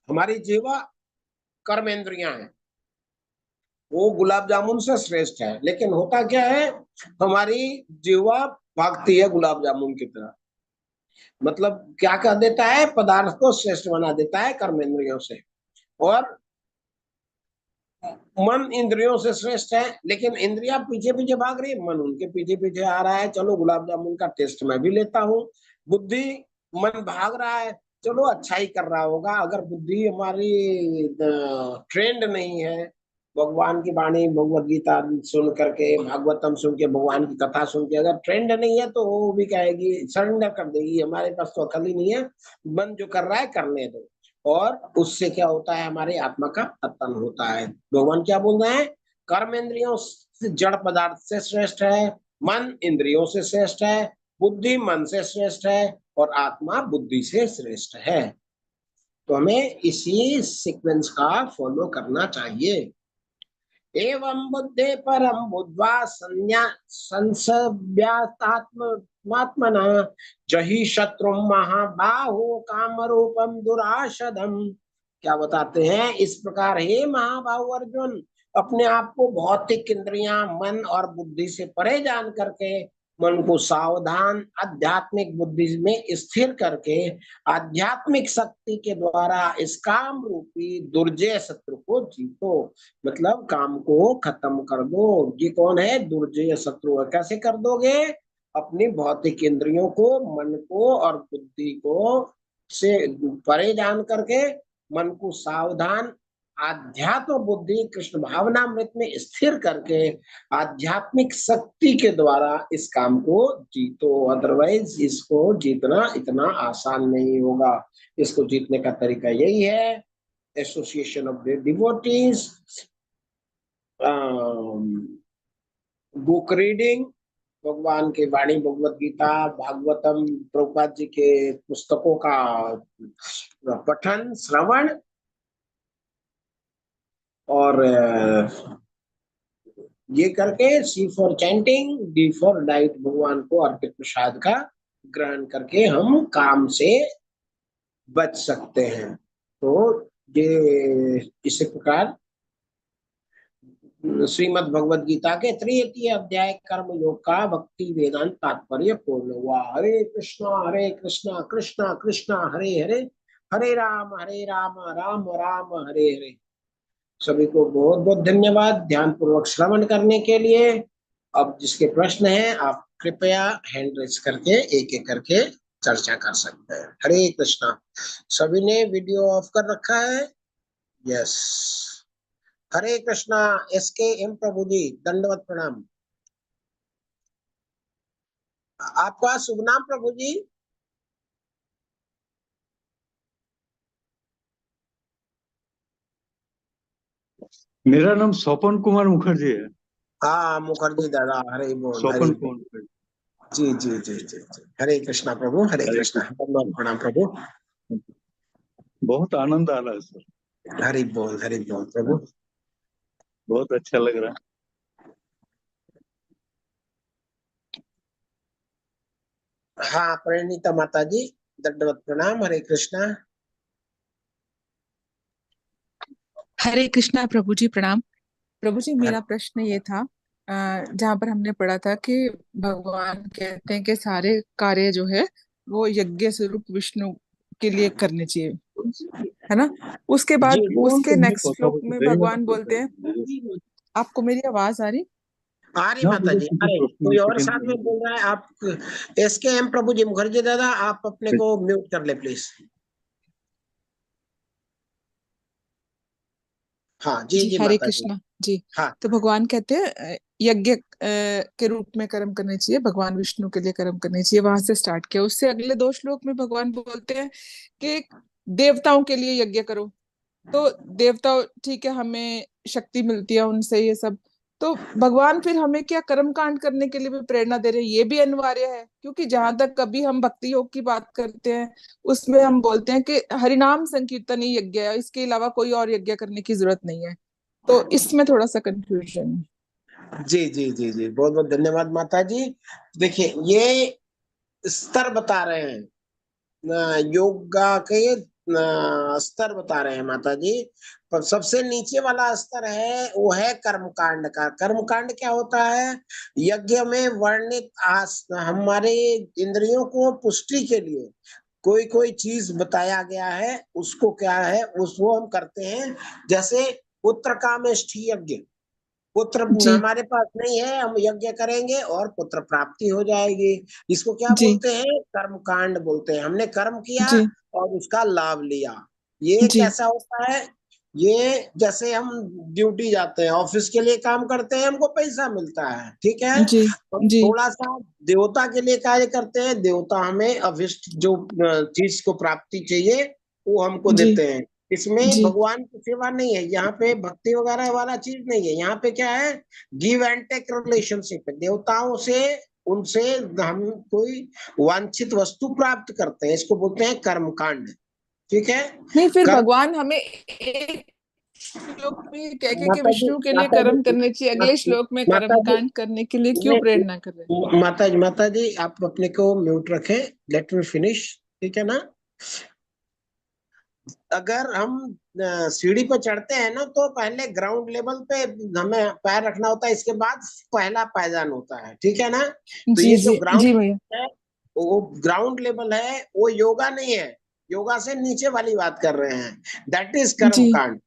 हमारी जीवा कर्मेंद्रियां हैं, वो गुलाब जामुन से श्रेष्ठ है, लेकिन होता क्या है, हमारी जीवा भागती है गुलाब जामुन की तरह। मतलब क्या कर देता है, पदार्थ को श्रेष्ठ बना देता है कर्मेंद्रियों से। और मन इंद्रियों से श्रेष्ठ है, लेकिन इंद्रियां पीछे पीछे भाग रही है, मन उनके पीछे पीछे आ रहा है, चलो गुलाब जामुन का टेस्ट मैं भी लेता हूँ। बुद्धि, मन भाग रहा है, चलो अच्छा ही कर रहा होगा। अगर बुद्धि हमारी ट्रेंड नहीं है, भगवान की वाणी भगवत गीता सुन करके, भागवतम सुन के, भगवान की कथा सुन के अगर ट्रेंड नहीं है, तो वो भी कहेगी, सरेंडर कर देगी, हमारे पास तो अकल ही नहीं है, मन जो कर रहा है करने दो। और उससे क्या होता है, हमारे आत्मा का पतन होता है। भगवान क्या बोल रहे हैं, कर्म इंद्रियों जड़ पदार्थ से श्रेष्ठ है, मन इंद्रियों से श्रेष्ठ है, बुद्धि मन से श्रेष्ठ है, और आत्मा बुद्धि से श्रेष्ठ है। तो हमें इसी सीक्वेंस का फॉलो करना चाहिए। एवं बुद्धे परम बुद्ध्वा संज्ञा संसव्यात्मात्मना जहि शत्रु महाबाहो काम रूपम दुराशदम। क्या बताते हैं, इस प्रकार हे महाबाहु अर्जुन, अपने आप को भौतिक इंद्रियां, मन और बुद्धि से परे जान करके मन को सावधान आध्यात्मिक बुद्धि में स्थिर करके आध्यात्मिक शक्ति के द्वारा इस काम रूपी दुर्जय शत्रु को जीतो। मतलब काम को खत्म कर दो। ये कौन है? दुर्जय शत्रु है। कैसे कर दोगे? अपनी भौतिक इंद्रियों को, मन को और बुद्धि को से परे जान करके मन को सावधान आध्यात्म बुद्धि कृष्ण भावनामृत में स्थिर करके आध्यात्मिक शक्ति के द्वारा इस काम को जीतो। अदरवाइज इसको जीतना इतना आसान नहीं होगा। इसको जीतने का तरीका यही है, association of the devotees, book reading, भगवान की वाणी, भगवत गीता, भागवतम, प्रभुपाद जी के पुस्तकों का पठन श्रवण, और ये करके C for chanting, D for diet, भगवान को अर्पित प्रसाद का ग्रहण करके हम काम से बच सकते हैं। तो ये इसी प्रकार श्रीमद् भगवद गीता के 3 अध्याय कर्म योग का भक्ति वेदांत तात्पर्य पूर्ण हुआ। हरे कृष्णा कृष्णा कृष्णा हरे हरे, हरे राम राम राम हरे हरे। सभी को बहुत बहुत धन्यवाद ध्यान पूर्वक श्रवण करने के लिए। अब जिसके प्रश्न हैं आप कृपया हैंड रेज करके एक एक करके चर्चा कर सकते हैं। हरे कृष्णा। सभी ने वीडियो ऑफ कर रखा है? यस। हरे कृष्णा। SKM प्रभु जी, दंडवत प्रणाम। आपका शुभ नाम प्रभु जी? मेरा नाम स्वपन कुमार मुखर्जी है। हाँ मुखर्जी दादा, हरे बोल। स्वपन कुमार मुखर्जी। जी जी जी जी जी। हरे कृष्णा प्रभु, हरे कृष्णा। प्रणाम प्रभु। बहुत आनंद आ रहा है सर। हरि बोल प्रभु। बहुत अच्छा लग रहा है। हाँ प्रणीता माता जी, दंडवत प्रणाम। हरे कृष्णा। हरे कृष्णा प्रभु जी, प्रणाम। प्रभु जी, मेरा प्रश्न ये था, जहाँ पर हमने पढ़ा था कि भगवान कहते हैं कि सारे कार्य जो है वो यज्ञ स्वरूप विष्णु के लिए करने चाहिए, है ना। उसके बाद उसके नेक्स्ट श्लोक में भगवान बोलते हैं, आपको मेरी आवाज आ रही? आ रही माता जी, आ रही। कोई और साथ में बोल रहा है? आप SKM प्रभु जी, मुखर्जी दादा आप अपने को म्यूट कर ले प्लीज। हाँ जी जी हरे माता जी। कृष्णा जी। हाँ तो भगवान कहते हैं यज्ञ के रूप में कर्म करने चाहिए, भगवान विष्णु के लिए कर्म करने चाहिए, वहां से स्टार्ट किया। उससे अगले 2 श्लोक में भगवान बोलते हैं कि देवताओं के लिए यज्ञ करो। तो देवता, ठीक है, हमें शक्ति मिलती है उनसे ये सब, तो भगवान फिर हमें क्या कर्म कांड करने के लिए भी प्रेरणा दे रहे हैं? ये भी अनिवार्य है, क्योंकि जहां तक कभी हम भक्ति योग की बात करते हैं उसमें हम बोलते हैं कि हरिनाम संकीर्तन ही यज्ञ है, इसके अलावा कोई और यज्ञ करने की जरूरत नहीं है। तो इसमें थोड़ा सा कंफ्यूजन है। जी जी जी जी, बहुत बहुत धन्यवाद माता जी। देखिए ये स्तर बता रहे हैं, योगा के स्तर बता रहे हैं माता जी। पर सबसे नीचे वाला स्तर है वो है कर्मकांड का। कर्मकांड क्या होता है? यज्ञ में वर्णित हमारे इंद्रियों को पुष्टि के लिए कोई कोई चीज बताया गया है, उसको क्या है उसको हम करते हैं। जैसे पुत्र कामेष्ठी यज्ञ, पुत्र जी हमारे पास नहीं है, हम यज्ञ करेंगे और पुत्र प्राप्ति हो जाएगी। इसको क्या जी बोलते हैं? कर्म कांड बोलते हैं। हमने कर्म किया जी और उसका लाभ लिया। ये जी कैसा होता है? ये जैसे हम ड्यूटी जाते हैं, ऑफिस के लिए काम करते हैं, हमको पैसा मिलता है, ठीक है। जी हम जी थोड़ा सा देवता के लिए कार्य करते हैं, देवता हमें अभिष्ट जो चीज को प्राप्ति चाहिए वो हमको जी देते हैं। इसमें जी भगवान की सेवा नहीं है, यहाँ पे भक्ति वगैरह वाला चीज नहीं है। यहाँ पे क्या है? गिव एंड टेक रिलेशनशिप है देवताओं से। उनसे हम कोई वांछित वस्तु प्राप्त करते हैं, इसको बोलते हैं कर्मकांड, ठीक है। नहीं, फिर कर्म भगवान हमें एक श्लोक में कह के कि माता जी विष्णु के लिए माता कर्म जी करने चाहिए, अगले श्लोक में माता कर्म जी कांड करने के लिए क्यों ने प्रेरणा कर रहे हैं? माता जी आप अपने को म्यूट रखें, लेट मी फिनिश, ठीक है ना। अगर हम सीढ़ी पे चढ़ते हैं ना, तो पहले ग्राउंड लेवल पे हमें पैर रखना होता है, इसके बाद पहला पायदान होता है, ठीक है ना। तो जी ये जो जी ग्राउंड जी भैया। है, वो ग्राउंड लेवल है, वो योगा नहीं है। योगा से नीचे वाली बात कर रहे हैं, दैट इज कर्म जी। कांड।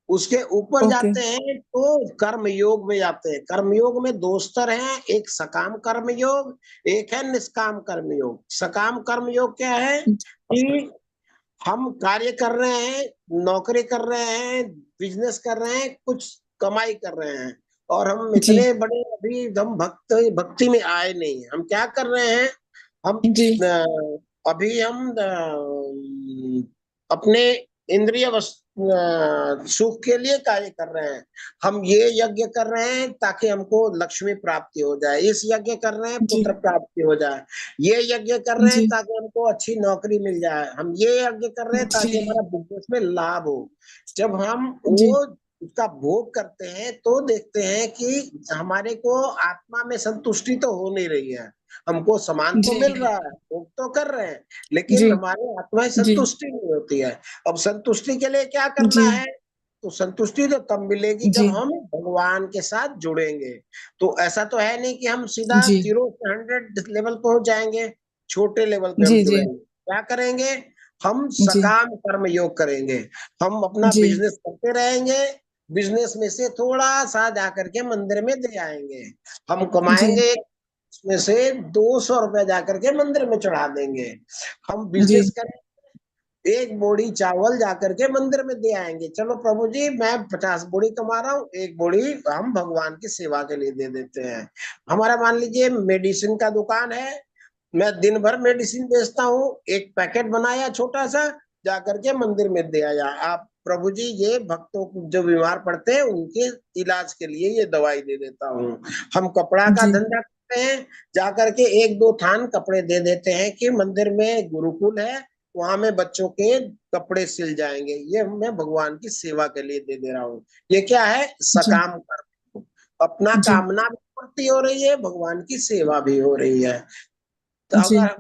उसके ऊपर ओके। जाते हैं तो कर्म योग में जाते हैं। कर्म योग में दो स्तर हैं, एक सकाम कर्म योग, एक है निष्काम कर्म योग। सकाम कर्म योग क्या है कि हम कार्य कर रहे हैं, नौकरी कर रहे हैं, बिजनेस कर रहे हैं, कुछ कमाई कर रहे हैं, और हम जी इतने बड़े अभी हम भक्ति में आए नहीं हैं। हम क्या कर रहे हैं, हम जी अभी हम अपने इंद्रिय सुख के लिए कार्य कर रहे हैं। हम ये यज्ञ कर रहे हैं ताकि हमको लक्ष्मी प्राप्ति हो जाए, इस यज्ञ कर रहे हैं जी पुत्र प्राप्ति हो जाए, ये यज्ञ कर रहे हैं जी ताकि हमको अच्छी नौकरी मिल जाए, हम ये यज्ञ कर रहे हैं ताकि जी हमारा बिजनेस में लाभ हो। जब हम जी वो उसका भोग करते हैं तो देखते हैं कि हमारे को आत्मा में संतुष्टि तो हो नहीं रही है। हमको सामान तो जी मिल रहा है, भोग तो कर रहे हैं, लेकिन जी हमारे आत्मा में जी संतुष्टि नहीं होती है। अब संतुष्टि के लिए क्या करना जी है, तो संतुष्टि तो तब मिलेगी जी जब हम भगवान के साथ जुड़ेंगे। तो ऐसा तो है नहीं कि हम सीधा जी 0 से 100 लेवल पहुंच जाएंगे। छोटे लेवल पे हम जी जी जुड़ेंगे, क्या करेंगे, हम जी सकाम कर्म योग करेंगे। हम अपना जी बिजनेस करते रहेंगे, बिजनेस में से थोड़ा सा जाकर के मंदिर में दे आएंगे। हम जी कमाएंगे, उसमें से 200 रुपए जाकर के मंदिर में चढ़ा देंगे। हम जी बिजनेस करें, एक बोरी चावल जाकर के मंदिर में दे आएंगे, चलो प्रभु जी मैं 50 बोरी कमा रहा हूँ, एक बोरी हम भगवान की सेवा के लिए दे देते हैं। हमारा मान लीजिए मेडिसिन का दुकान है, मैं दिन भर मेडिसिन बेचता हूँ, एक पैकेट बनाया छोटा सा, जाकर के मंदिर में दे आया, आप प्रभु जी ये भक्तों को जो बीमार पड़ते हैं उनके इलाज के लिए ये दवाई दे देता हूँ। हम कपड़ा का जी धंधा करते हैं, जाकर के एक दो थान कपड़े दे देते हैं कि मंदिर में गुरुकुल है, वहां में बच्चों के कपड़े सिल जाएंगे, ये मैं भगवान की सेवा के लिए दे दे रहा हूँ। ये क्या है, जी सकाम कर्म। अपना जी कामना भी पूर्ति हो रही है, भगवान की सेवा भी हो रही है। तो जी अगर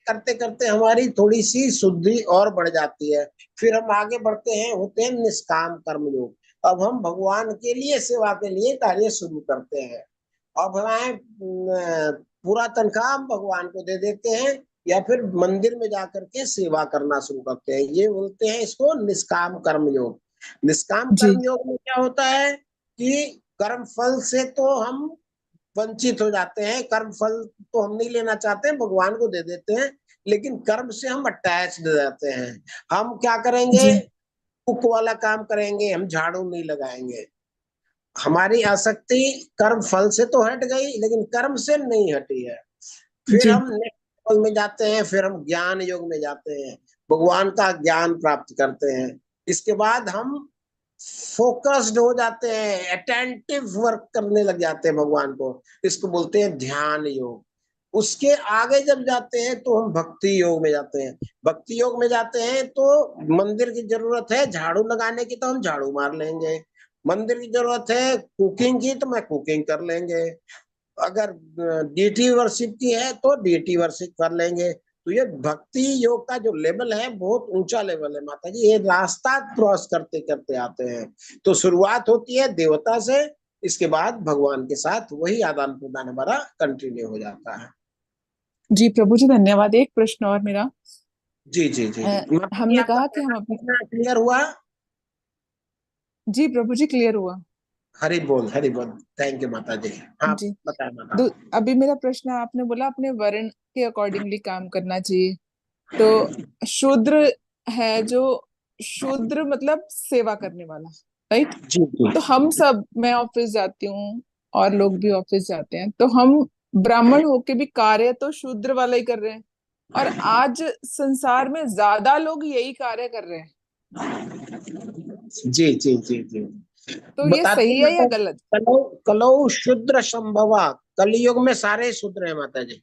करते करते हमारी थोड़ी सी शुद्धि और बढ़ जाती है, फिर हम आगे बढ़ते हैं, होते हैं निष्काम कर्म योग। अब हम भगवान के लिए सेवा के लिए कार्य शुरू करते हैं। अब हमें पूरा तनख्वाह हम भगवान को दे देते हैं, या फिर मंदिर में जाकर के सेवा करना शुरू करते हैं, ये बोलते हैं इसको निष्काम कर्म योग। निष्काम जी कर्म योग में क्या होता है कि कर्म फल से तो हम वंचित हो जाते हैं, कर्म फल तो हम नहीं लेना चाहते हैं, भगवान को दे देते हैं, लेकिन कर्म से हम अटैच हो जाते हैं। हम क्या करेंगे, जी कुक वाला काम करेंगे, हम झाड़ू नहीं लगाएंगे। हमारी आसक्ति कर्म फल से तो हट गई, लेकिन कर्म से नहीं हटी है। फिर जी हम नेक्स्ट लेवल में जाते हैं, फिर हम ज्ञान योग में जाते हैं, भगवान का ज्ञान प्राप्त करते हैं। इसके बाद हम फोकस्ड हो जाते हैं, अटेंटिव वर्क करने लग जाते हैं भगवान को, इसको बोलते हैं ध्यान योग। उसके आगे जब जाते हैं तो हम भक्ति योग में जाते हैं। भक्ति योग में जाते हैं तो मंदिर की जरूरत है झाड़ू लगाने की, तो हम झाड़ू मार लेंगे। मंदिर की जरूरत है कुकिंग की, तो मैं कुकिंग कर लेंगे। अगर डीटी वर्शिप की है तो डीटी वर्शिप कर लेंगे। तो ये भक्ति योग का जो लेवल है बहुत ऊंचा लेवल है माता जी, ये रास्ता क्रॉस करते करते आते हैं। तो शुरुआत होती है देवता से, इसके बाद भगवान के साथ वही आदान प्रदान हमारा कंटिन्यू हो जाता है। जी प्रभु जी धन्यवाद। एक प्रश्न और मेरा। जी जी जी जी, माता जी हमने आपका कहा कि हम पहला अपने। प्रश्न क्लियर हुआ। जी प्रभु जी क्लियर हुआ। हरि बोल हरि बोल, थैंक यू माता जी। हाँ जी। बताए माता। अभी मेरा प्रश्न, आपने बोला अपने वर्ण के अकॉर्डिंगली काम करना चाहिए, तो शूद्र है जो, शूद्र मतलब सेवा करने वाला, राइट? जी जी तो हम सब, मैं ऑफिस जाती हूँ और लोग भी ऑफिस जाते हैं, तो हम ब्राह्मण होके भी कार्य तो शूद्र वाला ही कर रहे हैं, और आज संसार में ज्यादा लोग यही कार्य कर रहे हैं। जी जी जी जी, तो ये बताते सही है या माता, गलत? कलौ कलौ शूद्र संभवा, कलयुग में सारे शूद्र हैं माता जी।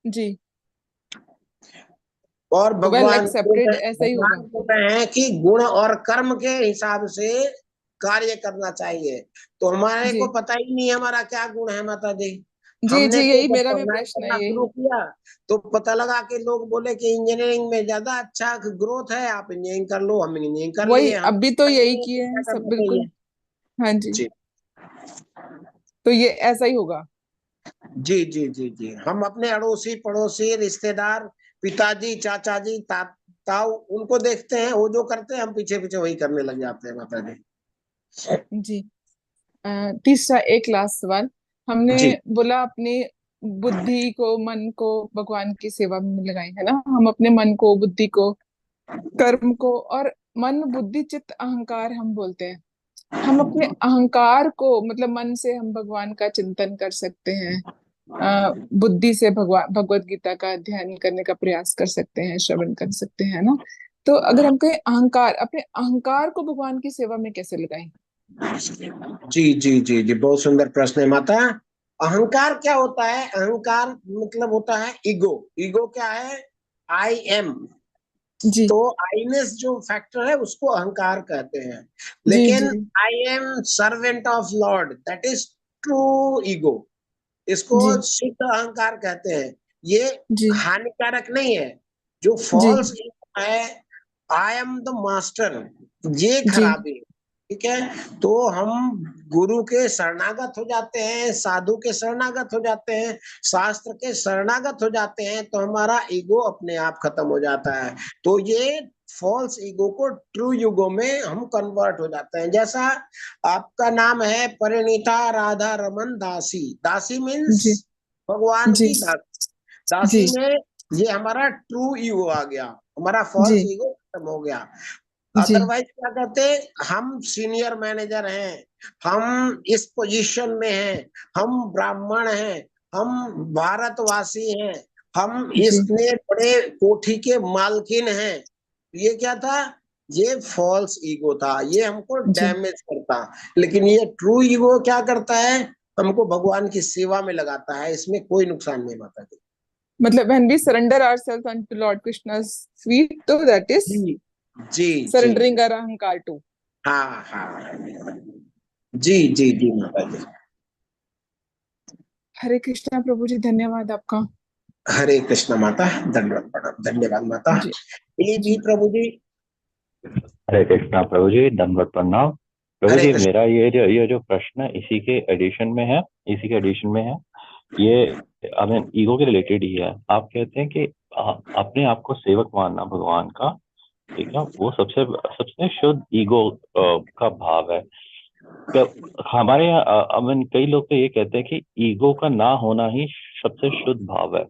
जी। और वेल भगवान एक्सेप्टेड, ऐसा ही होगा। भगवान बोल रहे हैं कि गुण और कर्म के हिसाब से कार्य करना चाहिए। तो हमारे को जी पता ही नहीं है हमारा क्या गुण है माता जी। जी हमने जी, तो यही जब मेरा भी पढ़ाई प्रश्न है करना यही। शुरू किया तो पता लगा कि लोग बोले कि इंजीनियरिंग में ज्यादा अच्छा ग्रोथ है, आप इंजीनियरिंग कर लो। हम इंजीनियरिंग कर वही लिए, हम अभी तो यही इंजीनियरिंग किए क्या हैं सब, करना बिल्कुल। चाहिए। हाँ जी, जी तो ये ऐसा ही होगा। जी जी जी जी, हम अपने अड़ोसी पड़ोसी रिश्तेदार, पिताजी चाचा जी ताऊ, उनको देखते हैं, वो जो करते हैं हम पीछे पीछे वही करने लग जाते हैं माता जी। जी। तीसरा एक लास्ट सवाल। हमने जी बोला अपने बुद्धि को, मन को भगवान की सेवा में लगाए, है ना। हम अपने मन को, बुद्धि को, कर्म को, और मन बुद्धि चित्त अहंकार हम बोलते हैं। हम अपने अहंकार को, मतलब मन से हम भगवान का चिंतन कर सकते हैं, बुद्धि से भगवान भगवत गीता का अध्ययन करने का प्रयास कर सकते हैं, श्रवण कर सकते हैं ना। तो अगर हम कहें अहंकार, अपने अहंकार को भगवान की सेवा में कैसे लगाएं? जी जी जी जी, बहुत सुंदर प्रश्न है माता। अहंकार क्या होता है? अहंकार मतलब होता है ईगो। ईगो क्या है? I am. जी तो आईनेस जो फैक्टर है उसको अहंकार कहते हैं। जी लेकिन जी I am servant of Lord, that is true ego. इसको जी शुद्ध अहंकार कहते हैं। ये जी हानिकारक नहीं है। जो जी फॉल्स ईगो है, आई एम द मास्टर, ये जी खराबी है। ठीक है, तो हम गुरु के शरणागत हो जाते हैं, साधु के शरणागत हो जाते हैं, शास्त्र के शरणागत हो जाते हैं, तो हमारा ईगो अपने आप खत्म हो जाता है। तो ये फॉल्स ईगो को ट्रू ईगो में हम कन्वर्ट हो जाते हैं। जैसा आपका नाम है परिणीता राधा रमन दासी। दासी मीन्स जी भगवान जी की दासी। जी दासी में ये हमारा ट्रू ईगो आ गया, हमारा जी फॉल्स ईगो खत्म हो गया। जी अदरवाइज क्या कहते, हम सीनियर मैनेजर हैं, हम इस पोजीशन में हैं, हम ब्राह्मण हैं, हम भारतवासी हैं, हम जी इसने बड़े कोठी के मालकिन हैं। ये क्या था? ये फॉल्स ईगो था, ये हमको जी। डैमेज करता। लेकिन ये ट्रू ईगो क्या करता है? हमको भगवान की सेवा में लगाता है, इसमें कोई नुकसान नहीं होता जी। मतलब when we surrender ourselves unto Lord Krishna's feet, so that is ji ji ji surrendering our ahankar too. हाँ हाँ जी जी जी माता जी। हरे कृष्णा प्रभु जी, धन्यवाद आपका। हरे कृष्ण माता, दंडवत प्रणाम, धन्यवाद माता। जी ये भी जी प्रभु जी। हरे कृष्णा प्रभु जी, दंडवत प्रणाम। प्रभु हरे जी, कृष्ण। मेरा ये जो प्रश्न है, इसी के एडिशन में है, इसी के एडिशन में है। ये आई मीन ईगो के रिलेटेड ही है। आप कहते हैं कि अपने आप को सेवक मानना भगवान का, ठीक है, वो सबसे सबसे शुद्ध ईगो का भाव है। हमारे यहाँ आई मीन कई लोग तो ये कहते हैं कि ईगो का ना होना ही सबसे शुद्ध भाव है।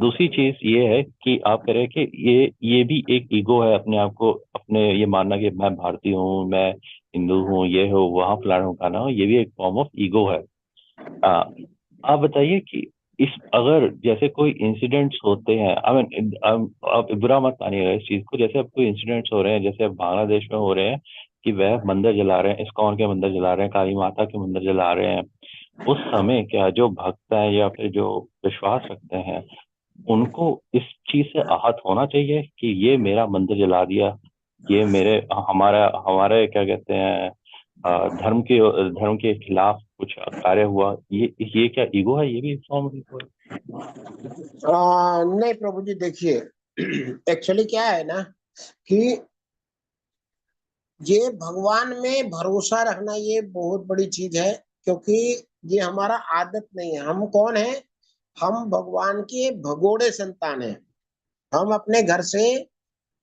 दूसरी चीज ये है कि आप कह रहे हैं कि ये भी एक ईगो है, अपने आप को, अपने ये मानना कि मैं भारतीय हूँ, मैं हिंदू हूँ, ये हो वहाँ फलाना हो खाना हो, ये भी एक फॉर्म ऑफ ईगो है। आप बताइए कि इस अगर जैसे कोई इंसिडेंट्स होते हैं, आई मीन आप बुरा मत मानिएगा इस चीज को, जैसे अब कोई इंसिडेंट्स हो रहे हैं, जैसे अब बांग्लादेश में हो रहे हैं कि वह मंदिर जला रहे हैं, इस्कॉन के मंदिर जला रहे हैं, काली माता के मंदिर जला रहे हैं। उस समय क्या जो भक्त हैं या फिर जो विश्वास रखते हैं, उनको इस चीज से आहत होना चाहिए कि ये मेरा मंदिर जला दिया, ये मेरे हमारा हमारे क्या कहते हैं धर्म के खिलाफ कुछ कार्य हुआ, ये क्या ईगो है? ये भी फॉर्म ऑफ ईगो है। नहीं प्रभु जी, देखिए एक्चुअली क्या है ना कि ये भगवान में भरोसा रखना ये बहुत बड़ी चीज है। क्योंकि ये हमारा आदत नहीं है। हम कौन है? हम भगवान के भगोड़े संतान हैं। हम अपने घर से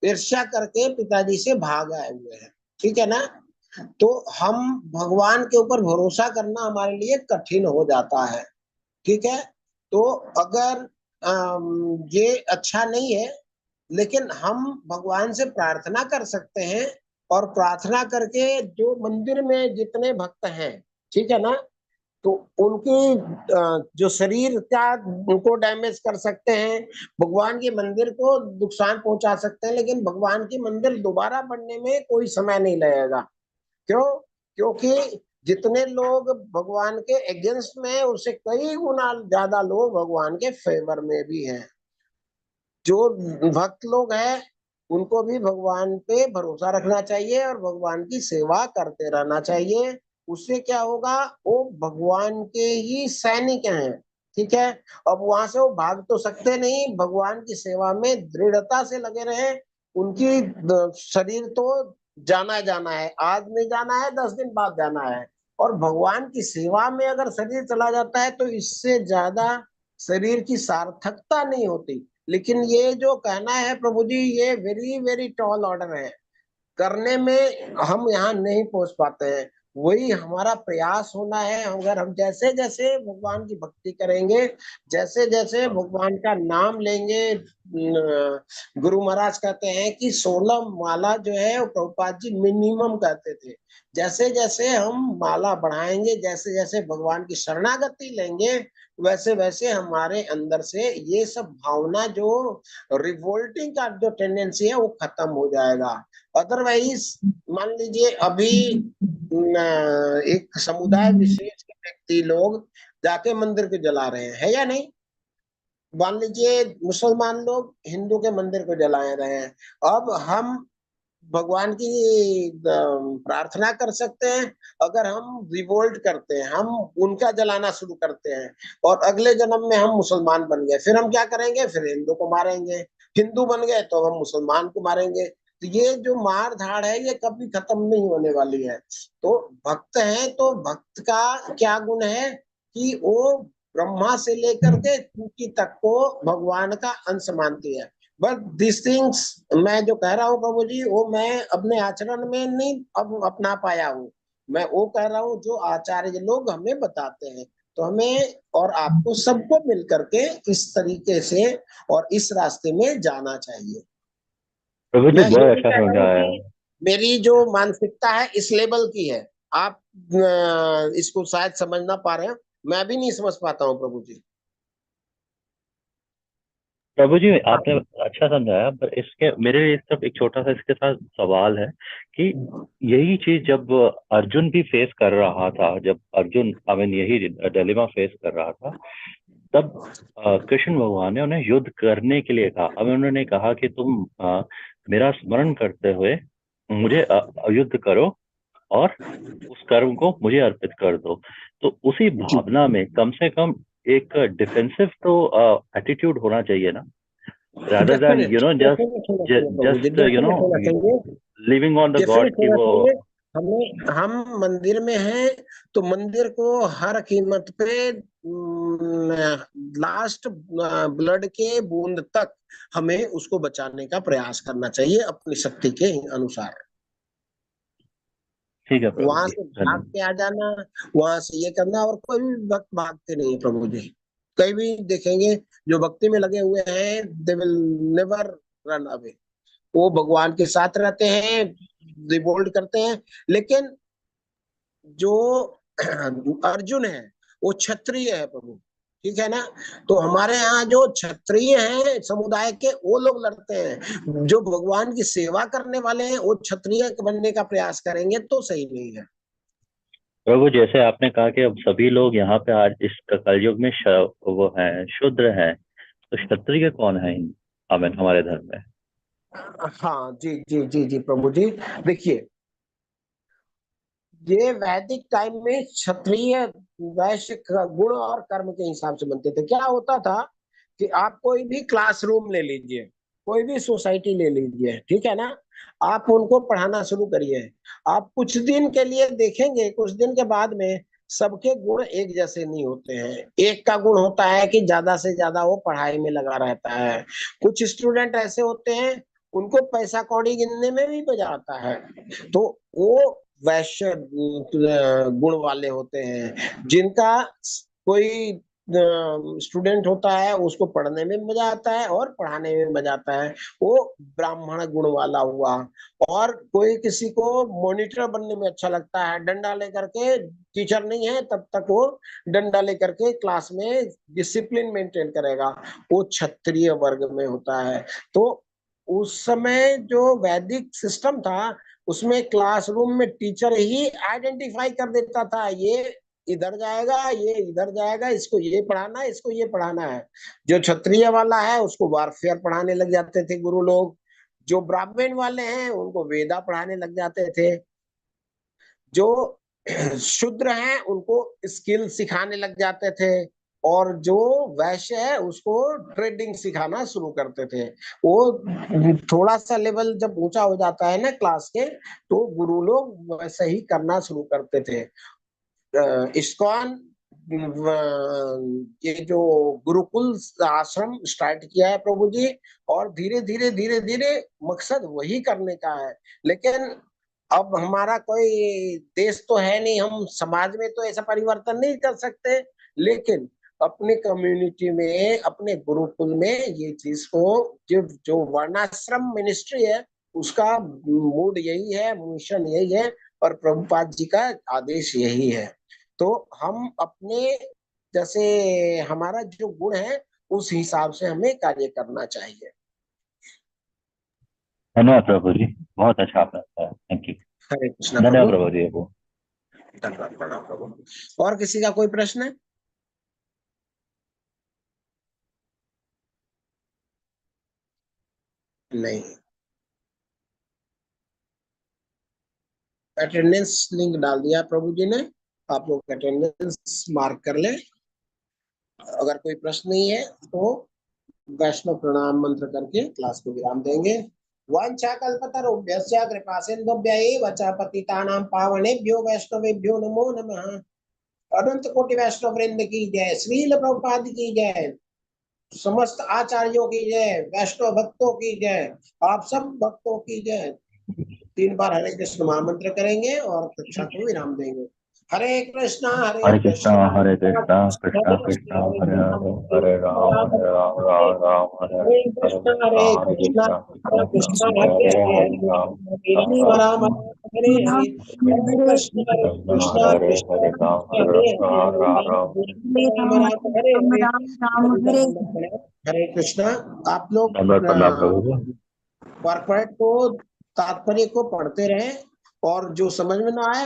ईर्ष्या करके पिताजी से भाग आए हुए हैं। ठीक है ना? तो हम भगवान के ऊपर भरोसा करना हमारे लिए कठिन हो जाता है। ठीक है, तो अगर ये अच्छा नहीं है, लेकिन हम भगवान से प्रार्थना कर सकते हैं। और प्रार्थना करके जो मंदिर में जितने भक्त हैं, ठीक है ना, तो उनके जो शरीर का उनको डैमेज कर सकते हैं, भगवान के मंदिर को नुकसान पहुंचा सकते हैं, लेकिन भगवान की मंदिर दोबारा बनने में कोई समय नहीं लगेगा। क्यों? क्योंकि जितने लोग भगवान के अगेंस्ट में हैं, उससे कई गुना ज्यादा लोग भगवान के फेवर में भी हैं। जो भक्त लोग हैं उनको भी भगवान पे भरोसा रखना चाहिए और भगवान की सेवा करते रहना चाहिए। उससे क्या होगा? वो भगवान के ही सैनिक हैं, ठीक है। अब वहां से वो भाग तो सकते नहीं, भगवान की सेवा में दृढ़ता से लगे रहे। उनकी शरीर तो जाना है, आज नहीं जाना है, 10 दिन बाद जाना है। और भगवान की सेवा में अगर शरीर चला जाता है तो इससे ज्यादा शरीर की सार्थकता नहीं होती। लेकिन ये जो कहना है प्रभु जी, ये वेरी वेरी टॉल ऑर्डर है। करने में हम यहाँ नहीं पहुंच पाते हैं। वही हमारा प्रयास होना है। अगर हम जैसे जैसे भगवान की भक्ति करेंगे, जैसे जैसे भगवान का नाम लेंगे, गुरु महाराज कहते हैं कि 16 माला जो है वो प्रभुपाद जी मिनिमम कहते थे। जैसे जैसे हम माला बढ़ाएंगे, जैसे जैसे भगवान की शरणागति लेंगे, वैसे वैसे हमारे अंदर से ये सब भावना, जो रिवोल्टिंग का जो टेंडेंसी है, वो खत्म हो जाएगा। अदरवाइज मान लीजिए अभी एक समुदाय विशेष के व्यक्ति लोग जाके मंदिर को जला रहे हैं, है या नहीं? मान लीजिए मुसलमान लोग हिंदू के मंदिर को जला रहे हैं। अब हम भगवान की प्रार्थना कर सकते हैं। अगर हम रिवोल्ट करते हैं, हम उनका जलाना शुरू करते हैं, और अगले जन्म में हम मुसलमान बन गए, फिर हम क्या करेंगे? फिर हिंदू को मारेंगे। हिंदू बन गए तो हम मुसलमान को मारेंगे। तो ये जो मार धाड़ है, ये कभी खत्म नहीं होने वाली है। तो भक्त है तो भक्त का क्या गुण है कि वो ब्रह्मा से लेकर के चूंकि तक को भगवान का अंश मानती है। बट दिस थिंग्स, मैं जो कह रहा हूँ प्रभु जी, वो मैं अपने आचरण में नहीं अब अपना पाया हूँ। मैं वो कह रहा हूँ जो आचार्य लोग हमें बताते हैं। तो हमें और आपको सबको मिल करके इस तरीके से और इस रास्ते में जाना चाहिए। प्रभु जी मैं ये बहुत नहीं अच्छा कह रहा हूँ समझाया है। कि मेरी जो मानसिकता है इस लेवल की है। आप इसको शायद समझ ना पा रहे हैं, मैं भी नहीं समझ पाता हूँ प्रभु जी। प्रभु जी हाँ। आपने अच्छा समझाया, पर इसके मेरे इस तरफ एक छोटा सा इसके साथ सवाल है कि यही चीज जब अर्जुन भी फेस कर रहा था, जब अर्जुन आई मीन यही डिलेमा फेस कर रहा था, तब कृष्ण भगवान ने उन्हें युद्ध करने के लिए कहा। अब उन्होंने कहा कि तुम मेरा स्मरण करते हुए मुझे युद्ध करो और उस कर्म को मुझे अर्पित कर दो। तो उसी भावना में कम से कम एक डिफेंसिव तो एटीट्यूड होना चाहिए ना, rather than डेफिनेट होना चाहिए प्रभु जी, just डेफिनेट होना चाहिए, living on the God definite कि होना वो चाहिए। हम मंदिर में हैं तो मंदिर को हर कीमत पे लास्ट ब्लड के बूंद तक हमें उसको बचाने का प्रयास करना चाहिए अपनी शक्ति के अनुसार। ठीक है प्रभु वहां जी, से भाग धन्यवाद। के आ जाना, वहां से ये करना, और कोई भी भक्त भागते नहीं है प्रभु जी। कहीं भी देखेंगे जो भक्ति में लगे हुए हैं, they will never run away. वो भगवान के साथ रहते हैं, रिवोल्ट करते हैं। लेकिन जो अर्जुन है वो क्षत्रिय है प्रभु, ठीक है ना? तो हमारे यहाँ जो क्षत्रिय हैं समुदाय के, वो लोग लड़ते हैं। जो भगवान की सेवा करने वाले हैं वो क्षत्रिय बनने का प्रयास करेंगे तो सही नहीं है। प्रभु जैसे आपने कहा कि अब सभी लोग यहाँ पे आज इस कलयुग में वो हैं, शूद्र हैं, तो क्षत्रिय कौन है आमीन हमारे धर्म में? हाँ जी जी जी जी प्रभु जी, देखिए ये वैदिक टाइम में क्षत्रिय वैश्य गुण और कर्म के हिसाब से बनते थे। क्या होता था कि आप कोई भी क्लासरूम ले लीजिए, कोई भी सोसाइटी ले लीजिए, ठीक है ना? आप उनको पढ़ाना शुरू करिए। आप कुछ दिन के लिए देखेंगे, कुछ दिन के बाद में सबके गुण एक जैसे नहीं होते हैं। एक का गुण होता है कि ज्यादा से ज्यादा वो पढ़ाई में लगा रहता है। कुछ स्टूडेंट ऐसे होते हैं उनको पैसा कौड़ी गिनने में भी मजा आता है। तो वो वैश्य गुण वाले होते हैं। जिनका कोई स्टूडेंट होता है उसको पढ़ने में मजा आता है और पढ़ाने में मजा आता है, वो ब्राह्मण गुण वाला हुआ। और कोई किसी को मॉनिटर बनने में अच्छा लगता है, डंडा लेकर के, टीचर नहीं है तब तक वो डंडा लेकर के क्लास में डिसिप्लिन मेंटेन करेगा, वो क्षत्रिय वर्ग में होता है। तो उस समय जो वैदिक सिस्टम था उसमें क्लासरूम में टीचर ही आइडेंटिफाई कर देता था, ये इधर जाएगा, ये इधर जाएगा, इसको ये पढ़ाना है, इसको ये पढ़ाना है। जो क्षत्रिय वाला है उसको वारफेयर पढ़ाने लग जाते थे गुरु लोग। जो ब्राह्मण वाले हैं उनको वेदा पढ़ाने लग जाते थे। जो शूद्र हैं उनको स्किल सिखाने लग जाते थे। और जो वैश्य है उसको ट्रेडिंग सिखाना शुरू करते थे। वो थोड़ा सा लेवल जब ऊंचा हो जाता है ना क्लास के, तो गुरु लोग वैसे ही करना शुरू करते थे। इस्कॉन ये जो गुरुकुल आश्रम स्टार्ट किया है प्रभु जी, और धीरे धीरे मकसद वही करने का है। लेकिन अब हमारा कोई देश तो है नहीं, हम समाज में तो ऐसा परिवर्तन नहीं कर सकते, लेकिन अपने कम्युनिटी में, अपने गुरुकुल में ये चीज को, जो वर्णाश्रम मिनिस्ट्री है उसका मूड यही है, मिशन यही है, और प्रभुपाद जी का आदेश यही है। तो हम अपने, जैसे हमारा जो गुण है उस हिसाब से हमें कार्य करना चाहिए। धन्यवाद प्रभु जी, बहुत अच्छा आपने बताया, थैंक यू। हरे कृष्ण धन्यवाद प्रभु। प्रभु जी आपको। धन्यवाद प्रणाम प्रभु। और किसी का कोई प्रश्न है? नहीं। अटेंडेंस लिंक डाल दिया प्रभु जी ने, आप लोग अटेंडेंस मार्क कर लें। अगर कोई प्रश्न नहीं है तो वैष्णव प्रणाम मंत्र करके क्लास को विराम देंगे। वाञ्छाकल्पतरुभ्यश्च कृपा सिन्धुभ्यैव च पतितानां पावनेभ्यो वैष्णवेभ्यो नमो नमः। अनंत कोटि वैष्णव वृंद की जय, श्रील प्रभुपाद की जय, समस्त आचार्यों की जय, वैष्णव भक्तों की जय, आप सब भक्तों की जय। 3 बार हरे कृष्ण महामंत्र करेंगे और कक्षा को विराम देंगे। हरे कृष्णा हरे कृष्णा कृष्णा कृष्णा हरे हरे, हरे राम राम राम हरे हरे, हरे कृष्णा कृष्णा हरे हरे, हरे राम राम हरे हरे, हरे कृष्ण कृष्ण हरे कृष्ण हरे राम हरे राम राम राम। हरे राम हरे हरे। हरे कृष्णा। आप लोग धन्यवाद प्रभु जी। कॉर्पोरेट को, तात्पर्य को पढ़ते रहे, और जो समझ में ना आए